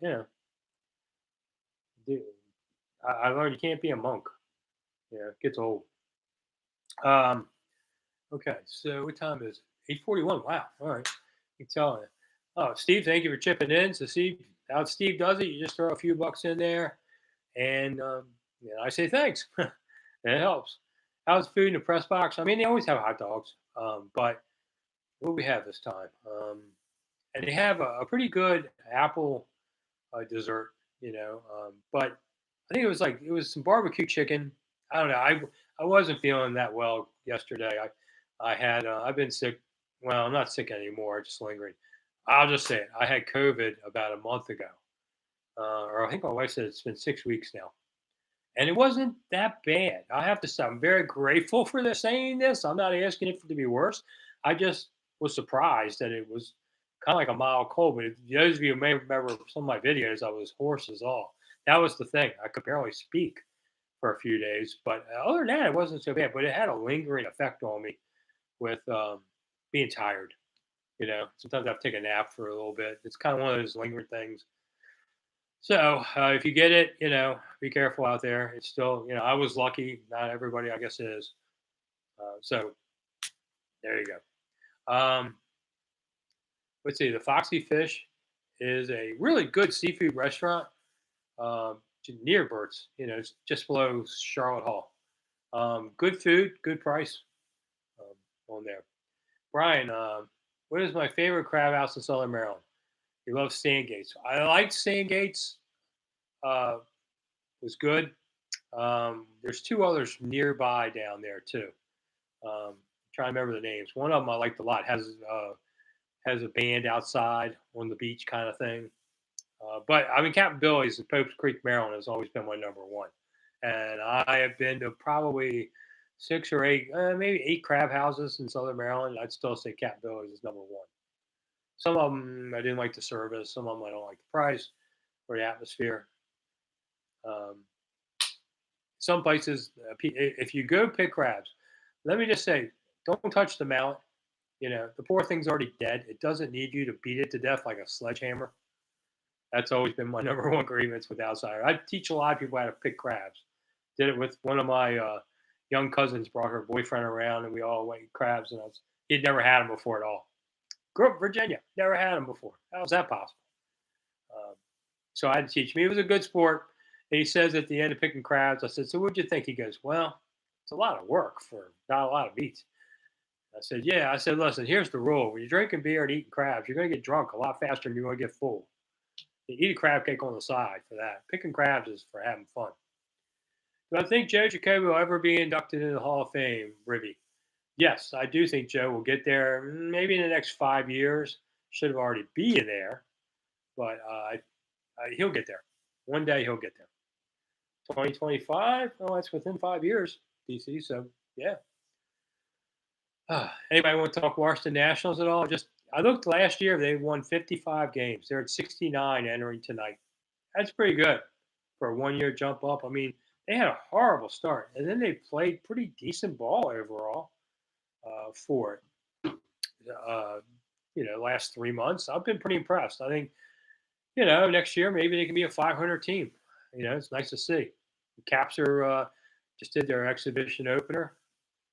dude, I learned you can't be a monk. It gets old. Um, okay, so what time is it? 8:41. Wow. All right. You tell it. Oh, Steve, thank you for chipping in. So, Steve, how Steve does it, you just throw a few bucks in there, and I say thanks. And it helps. How's food in the press box? I mean, they always have hot dogs, but what do we have this time? And they have a pretty good apple dessert, but I think it was some barbecue chicken. I don't know. I wasn't feeling that well yesterday. I've been sick. Well, I'm not sick anymore. Just lingering. I'll just say it. I had COVID about a month ago, or I think my wife said it's been 6 weeks now, and it wasn't that bad. I have to say I'm very grateful for this saying this. I'm not asking it to be worse. I just was surprised that it was kind of like a mild cold. But those of you who may remember some of my videos, I was hoarse as all. That was the thing. I could barely speak for a few days, but other than that, it wasn't so bad. But it had a lingering effect on me with being tired. Sometimes I have to take a nap for a little bit. It's kind of one of those lingering things. So if you get it, be careful out there. It's still, I was lucky. Not everybody, I guess, is. So there you go. Let's see. The Foxy Fish is a really good seafood restaurant near Burt's. It's just below Charlotte Hall. Good food, good price on there. Brian, what is my favorite crab house in Southern Maryland? You love Sandgates. I liked Sandgates. Uh, was good. There's two others nearby down there too. Trying to remember the names. One of them I liked a lot. Has a band outside on the beach kind of thing. But I mean, Captain Billy's in Pope's Creek, Maryland, has always been my number one. And I have been to probably six or eight, maybe eight crab houses in Southern Maryland. I'd still say Captain Billy's is number one. Some of them I didn't like the service. Some of them I don't like the price or the atmosphere. Um, some places, if you go pick crabs, let me just say, don't touch the mallet. The poor thing's already dead. It doesn't need you to beat it to death like a sledgehammer. That's always been my number one grievance with outsider. I teach a lot of people how to pick crabs. Did it with one of my young cousins. Brought her boyfriend around, and we all went crabs. And he'd never had them before at all. Grew up in Virginia, never had them before. How was that possible? Um, so I had to teach him. He was a good sport. And he says at the end of picking crabs, I said, "So what'd you think?" He goes, "Well, it's a lot of work for not a lot of meat." I said, "Yeah." I said, "Listen, here's the rule. When you're drinking beer and eating crabs, you're going to get drunk a lot faster than you're going to get full. You eat a crab cake on the side for that. Picking crabs is for having fun." Do I think Joe Jacoby will ever be inducted into the Hall of Fame, Ribby? Yes, I do think Joe will get there maybe in the next 5 years. Should have already be there, but he'll get there. One day he'll get there. 2025? Oh, that's within 5 years, DC. So, yeah. Anybody want to talk Washington Nationals at all? I looked last year; they won 55 games. They're at 69 entering tonight. That's pretty good for a 1 year jump up. I mean, they had a horrible start, and then they played pretty decent ball overall for it. Uh, last 3 months, I've been pretty impressed. I think next year maybe they can be a 500 team. It's nice to see. The Caps are just did their exhibition opener.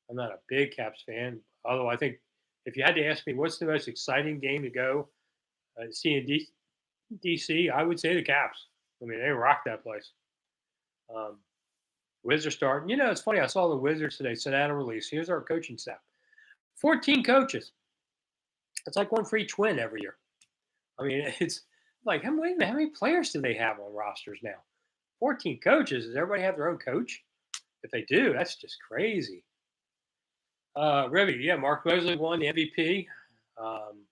I'm not a big Caps fan, although I think if you had to ask me what's the most exciting game to go see in DC, I would say the Caps. I mean, they rocked that place. Um, Wizards starting. It's funny. I saw the Wizards today sent out a release. Here's our coaching staff: 14 coaches. It's like one for each win every year. I mean, it's like how many players do they have on rosters now? 14 coaches. Does everybody have their own coach? If they do, that's just crazy. Ribby, yeah, Mark Mosley won the MVP. Um,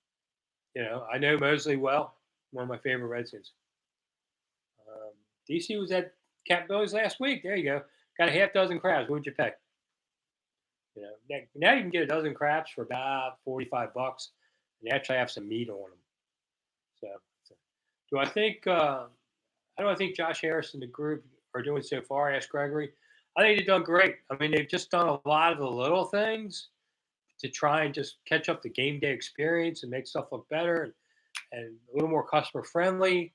I know Mosley well, one of my favorite Redskins. Um, DC was at Capabilities last week. There you go. Got a half dozen crabs. What would you pay? Now you can get a dozen crabs for about $45, and you actually have some meat on them. So do I think? How do I think Josh Harris and the group are doing so far? Asked Gregory. I think they've done great. I mean, they've just done a lot of the little things to try and just catch up the game day experience and make stuff look better and a little more customer friendly.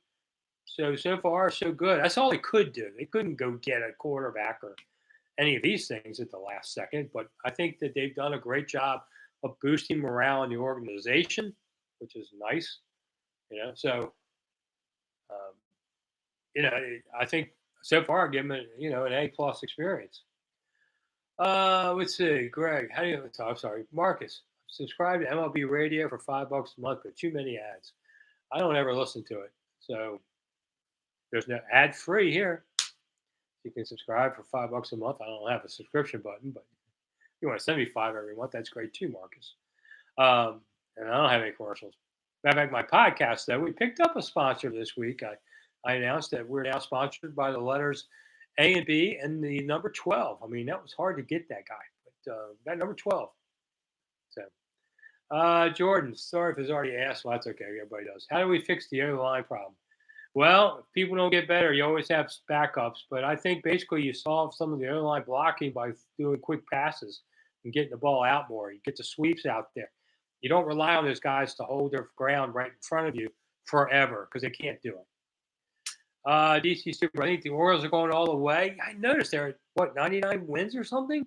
So far so good. That's all they could do. They couldn't go get a quarterback or any of these things at the last second, but I think that they've done a great job of boosting morale in the organization, which is nice. So um, I think so far I give them an A+ experience. Let's see, Greg. How do you? Oh, I'm sorry, Marcus. Subscribe to MLB Radio for $5 a month, but too many ads. I don't ever listen to it, so there's no ad free here. You can subscribe for $5 a month. I don't have a subscription button, but if you want to send me five every month, that's great too, Marcus. And I don't have any commercials. Matter of fact, my podcast though, we picked up a sponsor this week. I announced that we're now sponsored by the letters A and B and the number 12. I mean, that was hard to get that guy, but got number 12. So, Jordan, sorry if it's already asked. Well, that's okay. Everybody does. How do we fix the O line problem? Well, if people don't get better, you always have backups. But I think basically you solve some of the O line blocking by doing quick passes and getting the ball out more. You get the sweeps out there. You don't rely on those guys to hold their ground right in front of you forever because they can't do it. DC Super, I think the Orioles are going all the way. I noticed they're at, 99 wins or something?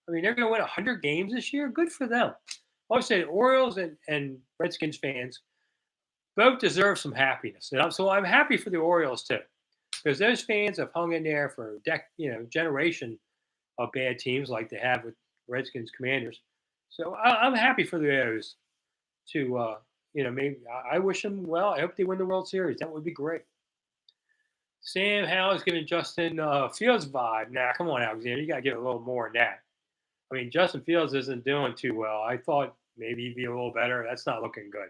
I mean, they're going to win 100 games this year. Good for them. I always say the Orioles and Redskins fans both deserve some happiness. So I'm happy for the Orioles too, because those fans have hung in there for generation of bad teams like they have with Redskins Commanders. So I'm happy for the O's to, maybe I wish them well. I hope they win the World Series. That would be great. Sam Howell's giving Justin Fields vibe. Nah, come on, Alexander. You got to get a little more than that. I mean, Justin Fields isn't doing too well. I thought maybe he'd be a little better. That's not looking good.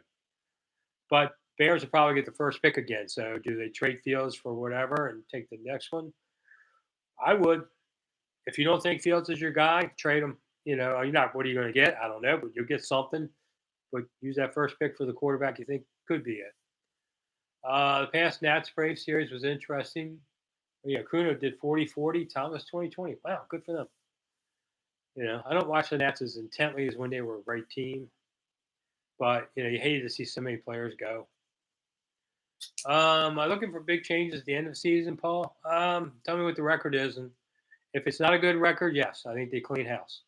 But Bears will probably get the first pick again. So do they trade Fields for whatever and take the next one? I would. If you don't think Fields is your guy, trade him. You're not. What are you going to get? I don't know, but you'll get something. But use that first pick for the quarterback you think could be it. The past Nats Braves series was interesting. Yeah, Kuno did 40-40, Thomas 20-20. Wow, good for them. I don't watch the Nats as intently as when they were a great team, but you hated to see so many players go. I'm looking for big changes at the end of the season, Paul. Tell me what the record is, and if it's not a good record, yes, I think they clean house.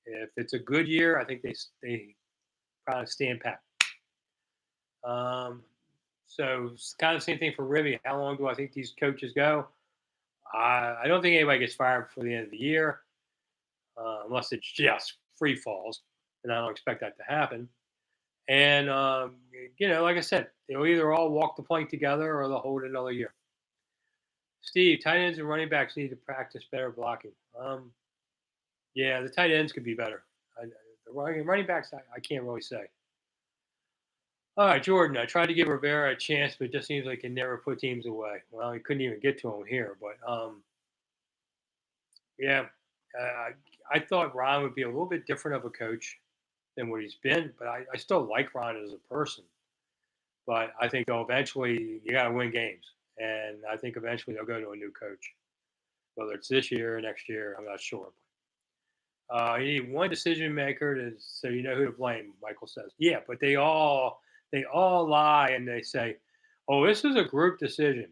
If it's a good year, I think they probably stand pat. So it's kind of the same thing for Ribby. How long do I think these coaches go? I don't think anybody gets fired before the end of the year, unless it's just free falls, and I don't expect that to happen. And like I said, they'll either all walk the plank together or they'll hold it another year. Steve, tight ends and running backs need to practice better blocking. Yeah, the tight ends could be better. The running backs, I can't really say. All right, Jordan. I tried to give Rivera a chance, but it just seems like he never put teams away. Well, he couldn't even get to him here, but yeah, I thought Ron would be a little bit different of a coach than what he's been, but I still like Ron as a person. But I think eventually you got to win games, and I think eventually they'll go to a new coach, whether it's this year or next year. I'm not sure. You need one decision maker so you know who to blame. Michael says, yeah, but they all lie and they say, oh, this is a group decision.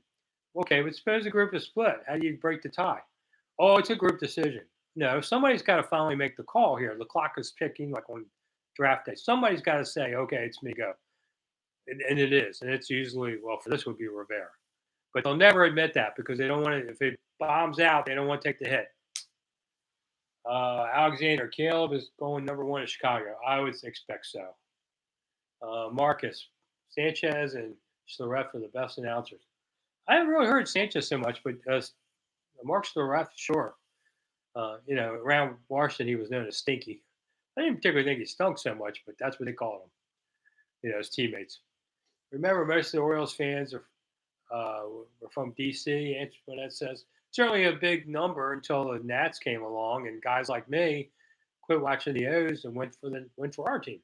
Okay, but suppose the group is split. How do you break the tie? Oh, it's a group decision. No, somebody's got to finally make the call here. The clock is ticking like on draft day. Somebody's got to say, okay, it's me, go. And it is. And it's usually, well, for this would be Rivera. But they'll never admit that because they don't want to, if it bombs out, they don't want to take the hit. Alexander, Caleb is going number one in Chicago. I would expect so. Marcus, Sanchez, and Schlereth are the best announcers. I haven't really heard Sanchez so much, but Mark's the ref, sure. Around Washington, he was known as Stinky. I didn't particularly think he stunk so much, but that's what they called him. His teammates. Remember, most of the Orioles fans were from DC. Antoinette says certainly a big number until the Nats came along, and guys like me quit watching the O's and went for our team.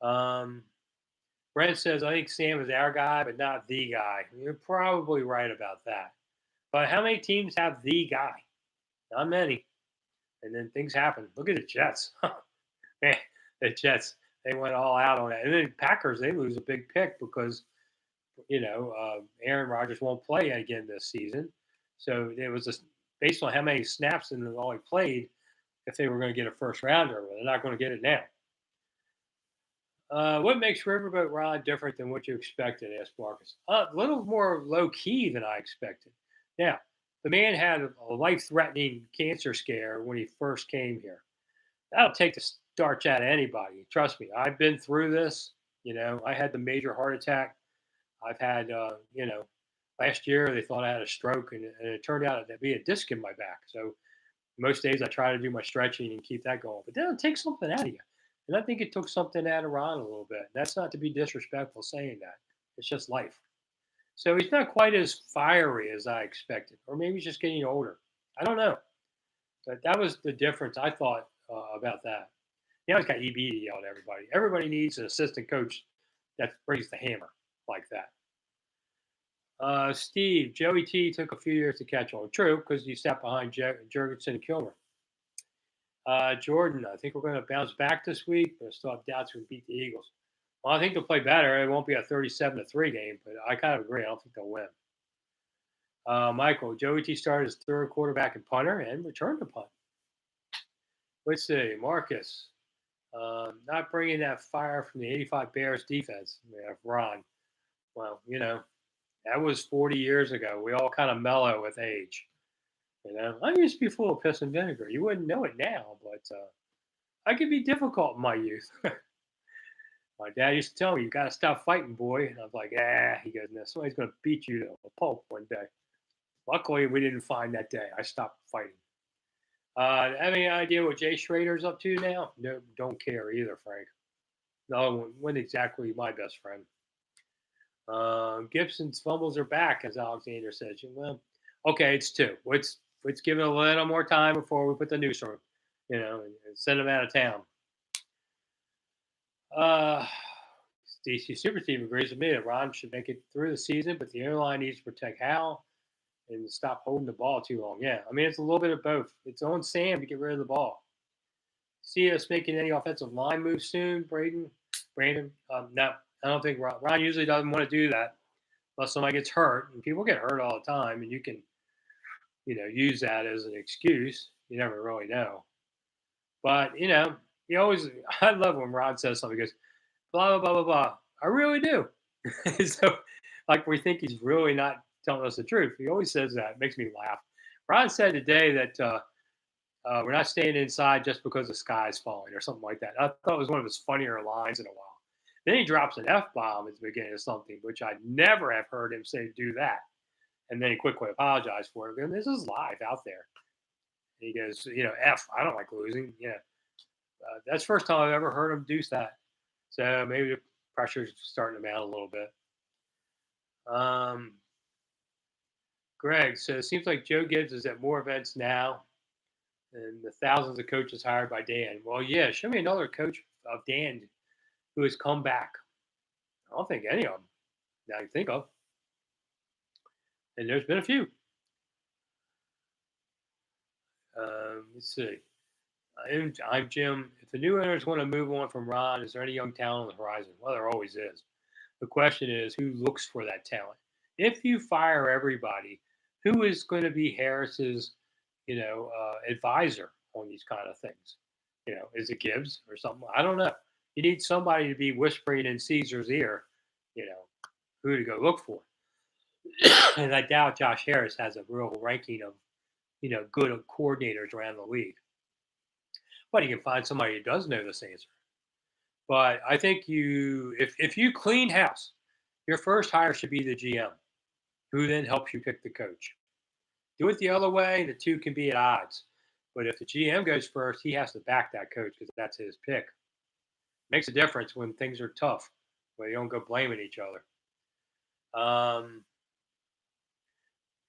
Um, Brent says I think Sam is our guy, but not the guy. You're probably right about that. But how many teams have the guy? Not many. And then things happen. Look at the Jets. Man, the Jets, they went all out on it. And then Packers, they lose a big pick because, Aaron Rodgers won't play again this season. So it was based on how many snaps and all he played, if they were going to get a first rounder. Well, they're not going to get it now. What makes Riverboat Rod different than what you expected? Asked Marcus. A little more low key than I expected. Now, the man had a life threatening cancer scare when he first came here. That'll take the starch out of anybody. Trust me, I've been through this. I had the major heart attack. I've had, last year they thought I had a stroke, and it turned out to be a disc in my back. So most days I try to do my stretching and keep that going. But then it takes something out of you. And I think it took something out of Ron a little bit. That's not to be disrespectful saying that. It's just life. So he's not quite as fiery as I expected, or maybe he's just getting older. I don't know. But that was the difference I thought about that. Now he's got EB to yell at everybody. Everybody needs an assistant coach that brings the hammer like that. Steve, Joey T took a few years to catch on. True, because you sat behind Jurgensen and Kilmer. Jordan, I think we're going to bounce back this week, but I still have doubts we beat the Eagles. Well, I think they'll play better. It won't be a 37-3 game, but I kind of agree. I don't think they'll win. Michael, Joey T started as third quarterback and punter and returned to punt. Let's see. Marcus, not bringing that fire from the 85 Bears defense. Yeah, Ron. Well, that was 40 years ago. We all kind of mellow with age. I used to be full of piss and vinegar. You wouldn't know it now, but I could be difficult in my youth. My dad used to tell me, "You got to stop fighting, boy." And I was like, "Ah." He goes, "No, somebody's going to beat you to a pulp one day." Luckily, we didn't find that day. I stopped fighting. Have any idea what Jay Schrader's up to now? No, don't care either, Frank. No, wasn't exactly my best friend. Gibson's fumbles are back, as Alexander says. Well, okay, it's two. Let's give it a little more time before we put the noose on, and send him out of town. DC Super Team agrees with me that Ron should make it through the season, but the airline needs to protect Hal and stop holding the ball too long. Yeah, I mean, it's a little bit of both. It's on Sam to get rid of the ball. See us making any offensive line moves soon, Brandon? No, I don't think Ron usually doesn't want to do that unless somebody gets hurt, and people get hurt all the time, and you can, use that as an excuse. You never really know. But, he always, I love when Ron says something, he goes, blah, blah, blah, blah, blah. I really do. So, like, we think he's really not telling us the truth. He always says that. It makes me laugh. Ron said today that we're not staying inside just because the sky's falling or something like that. I thought it was one of his funnier lines in a while. Then he drops an F-bomb at the beginning of something, which I never have heard him say do that. And then he quickly apologized for it. And this is live out there. And he goes, F, I don't like losing. Yeah. That's the first time I've ever heard him do that. So maybe the pressure's starting to mount a little bit. Greg, so it seems like Joe Gibbs is at more events now than the thousands of coaches hired by Dan. Well, yeah, show me another coach of Dan who has come back. I don't think any of them that I can think of. And there's been a few. Let's see. I'm Jim. If the new owners want to move on from Ron, is there any young talent on the horizon? Well, there always is. The question is, who looks for that talent? If you fire everybody, who is going to be Harris's, advisor on these kind of things? Is it Gibbs or something? I don't know. You need somebody to be whispering in Caesar's ear, who to go look for. And I doubt Josh Harris has a real ranking of, good coordinators around the league. But you can find somebody who does know this answer. But I think if you clean house, your first hire should be the GM, who then helps you pick the coach. Do it the other way, and the two can be at odds. But if the GM goes first, he has to back that coach because that's his pick. Makes a difference when things are tough, where you don't go blaming each other.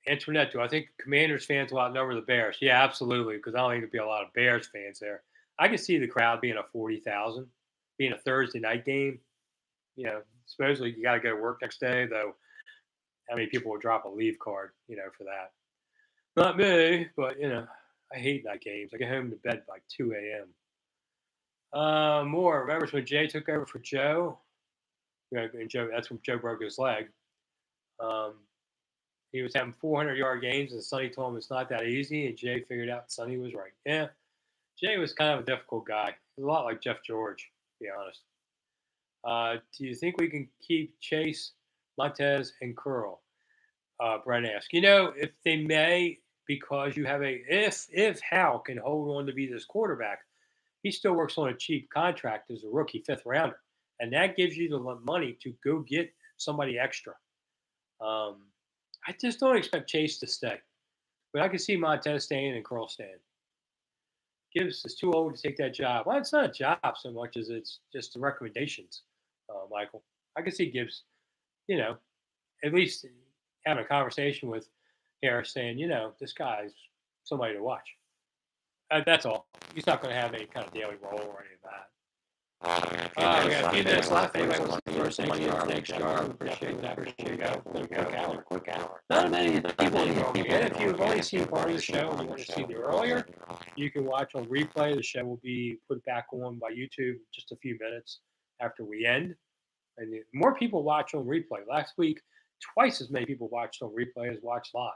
Antoinette, do I think Commanders fans will outnumber the Bears? Yeah, absolutely, because I don't think there'll be a lot of Bears fans there. I can see the crowd being a 40,000, being a Thursday night game. Supposedly you got to go to work next day, though. How many people will drop a leave card, for that? Not me, but I hate night games. I get home to bed by 2 a.m. More. Remember when Jay took over for Joe? And Joe, that's when Joe broke his leg. Um, he was having 400-yard games, and Sonny told him it's not that easy, and Jay figured out Sonny was right. Yeah, Jay was kind of a difficult guy. He's a lot like Jeff George, to be honest. Do you think we can keep Chase, Montez, and Curl? Brent asked. If they may, because you have if Hal can hold on to be this quarterback, he still works on a cheap contract as a rookie fifth rounder, and that gives you the money to go get somebody extra. I just don't expect Chase to stay, but I can see Montez staying and Curl staying. Gibbs is too old to take that job. Well, it's not a job so much as it's just the recommendations, Michael. I can see Gibbs, at least having a conversation with Harris saying, this guy's somebody to watch. That's all. He's not going to have any kind of daily role or any of that. We got a few minutes left. Anybody wants to first thanks, Jar. Appreciate that. Appreciate it. Quick hour. Not many people involved. And if you've only seen part of the show and you want to see the earlier, you can watch on replay. The show will be put back on by YouTube just a few minutes after we end. And more people watch on replay. Last week, twice as many people watched on replay as watched live.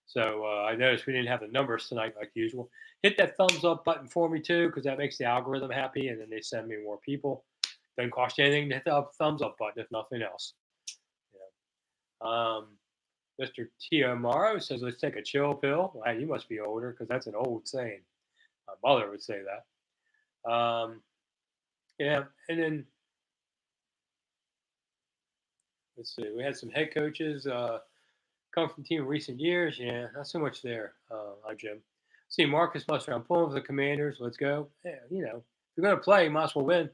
So I noticed we didn't have the numbers tonight like usual. Hit that thumbs up button for me too, because that makes the algorithm happy, and then they send me more people. Doesn't cost you anything to hit the thumbs up button, if nothing else. Mr. Tiamaro says, "Let's take a chill pill." Wow, you must be older, because that's an old saying. My mother would say that. Yeah, and then let's see. We had some head coaches. Come from team in recent years, yeah, not so much there. I'm Jim. See, Marcus Mustard, I'm pulling for the Commanders. Let's go. Yeah, if you're going to play, you might as well win.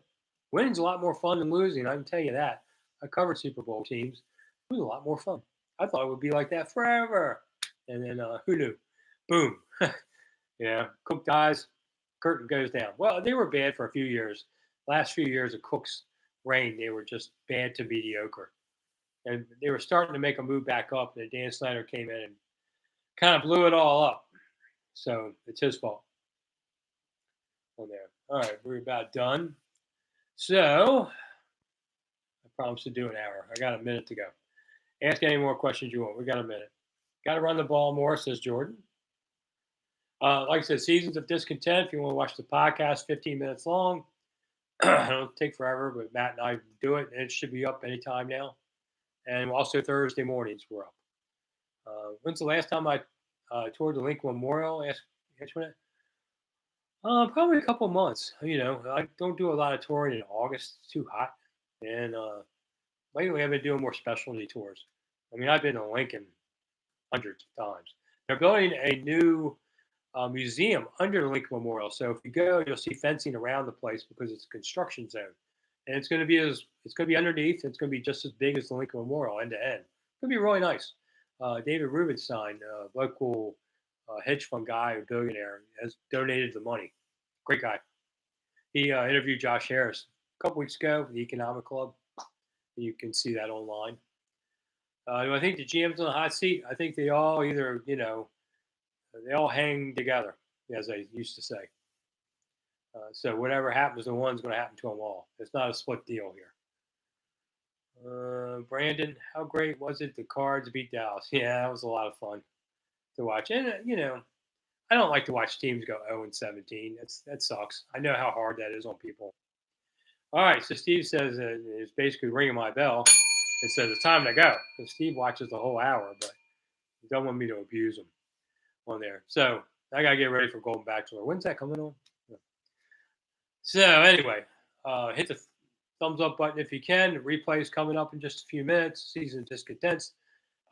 Winning's a lot more fun than losing. I can tell you that. I covered Super Bowl teams. It was a lot more fun. I thought it would be like that forever. And then who knew? Boom. Cook dies. Curtain goes down. Well, they were bad for a few years. Last few years of Cook's reign, they were just bad to mediocre. And they were starting to make a move back up, and then Dan Snider came in and kind of blew it all up. So it's his fault. On there. All right, we're about done. So I promised to do an hour. I got a minute to go. Ask any more questions you want. We got a minute. Got to run the ball more, says Jordan. Like I said, Seasons of Discontent. If you want to watch the podcast, 15 minutes long. It'll take forever, but Matt and I do it, and it should be up anytime now. And also Thursday mornings we're up. When's the last time I toured the Lincoln Memorial? Asked Antoinette. Probably a couple months. I don't do a lot of touring in August. It's too hot. And lately I've been doing more specialty tours. I've been to Lincoln hundreds of times. They're building a new museum under the Lincoln Memorial. So if you go, you'll see fencing around the place because it's a construction zone. And it's going to be underneath. It's going to be just as big as the Lincoln Memorial, end to end. It's going to be really nice. David Rubenstein, local hedge fund guy, a billionaire, has donated the money. Great guy. He interviewed Josh Harris a couple weeks ago for the Economic Club. You can see that online. Do I think the GM's on the hot seat? I think they all either, they all hang together, as they used to say. So whatever happens to one's going to happen to them all. It's not a split deal here. Brandon, how great was it the Cards beat Dallas? Yeah, that was a lot of fun to watch. And, I don't like to watch teams go 0-17. That sucks. I know how hard that is on people. All right, so Steve says it's basically ringing my bell. It says it's time to go. So Steve watches the whole hour, but he don't want me to abuse him on there. So I got to get ready for Golden Bachelor. When's that coming on? So anyway, hit the thumbs up button if you can. The replay is coming up in just a few minutes. Season Discontents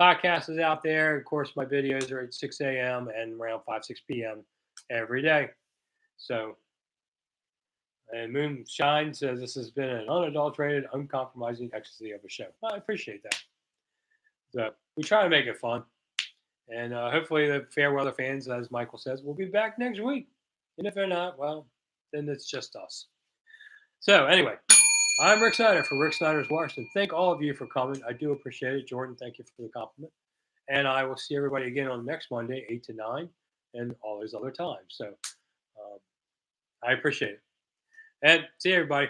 podcast is out there. Of course, my videos are at 6 a.m. and around 5, 6 p.m. every day. So, and Moonshine says this has been an unadulterated, uncompromising ecstasy of a show. Well, I appreciate that. So, we try to make it fun. And hopefully, the fair weather fans, as Michael says, will be back next week. And if they're not, well, then it's just us. So, anyway, I'm Rick Snider for Rick Snider's Washington. Thank all of you for coming. I do appreciate it. Jordan, thank you for the compliment. And I will see everybody again on next Monday, 8 to 9, and all those other times. So I appreciate it. And see everybody.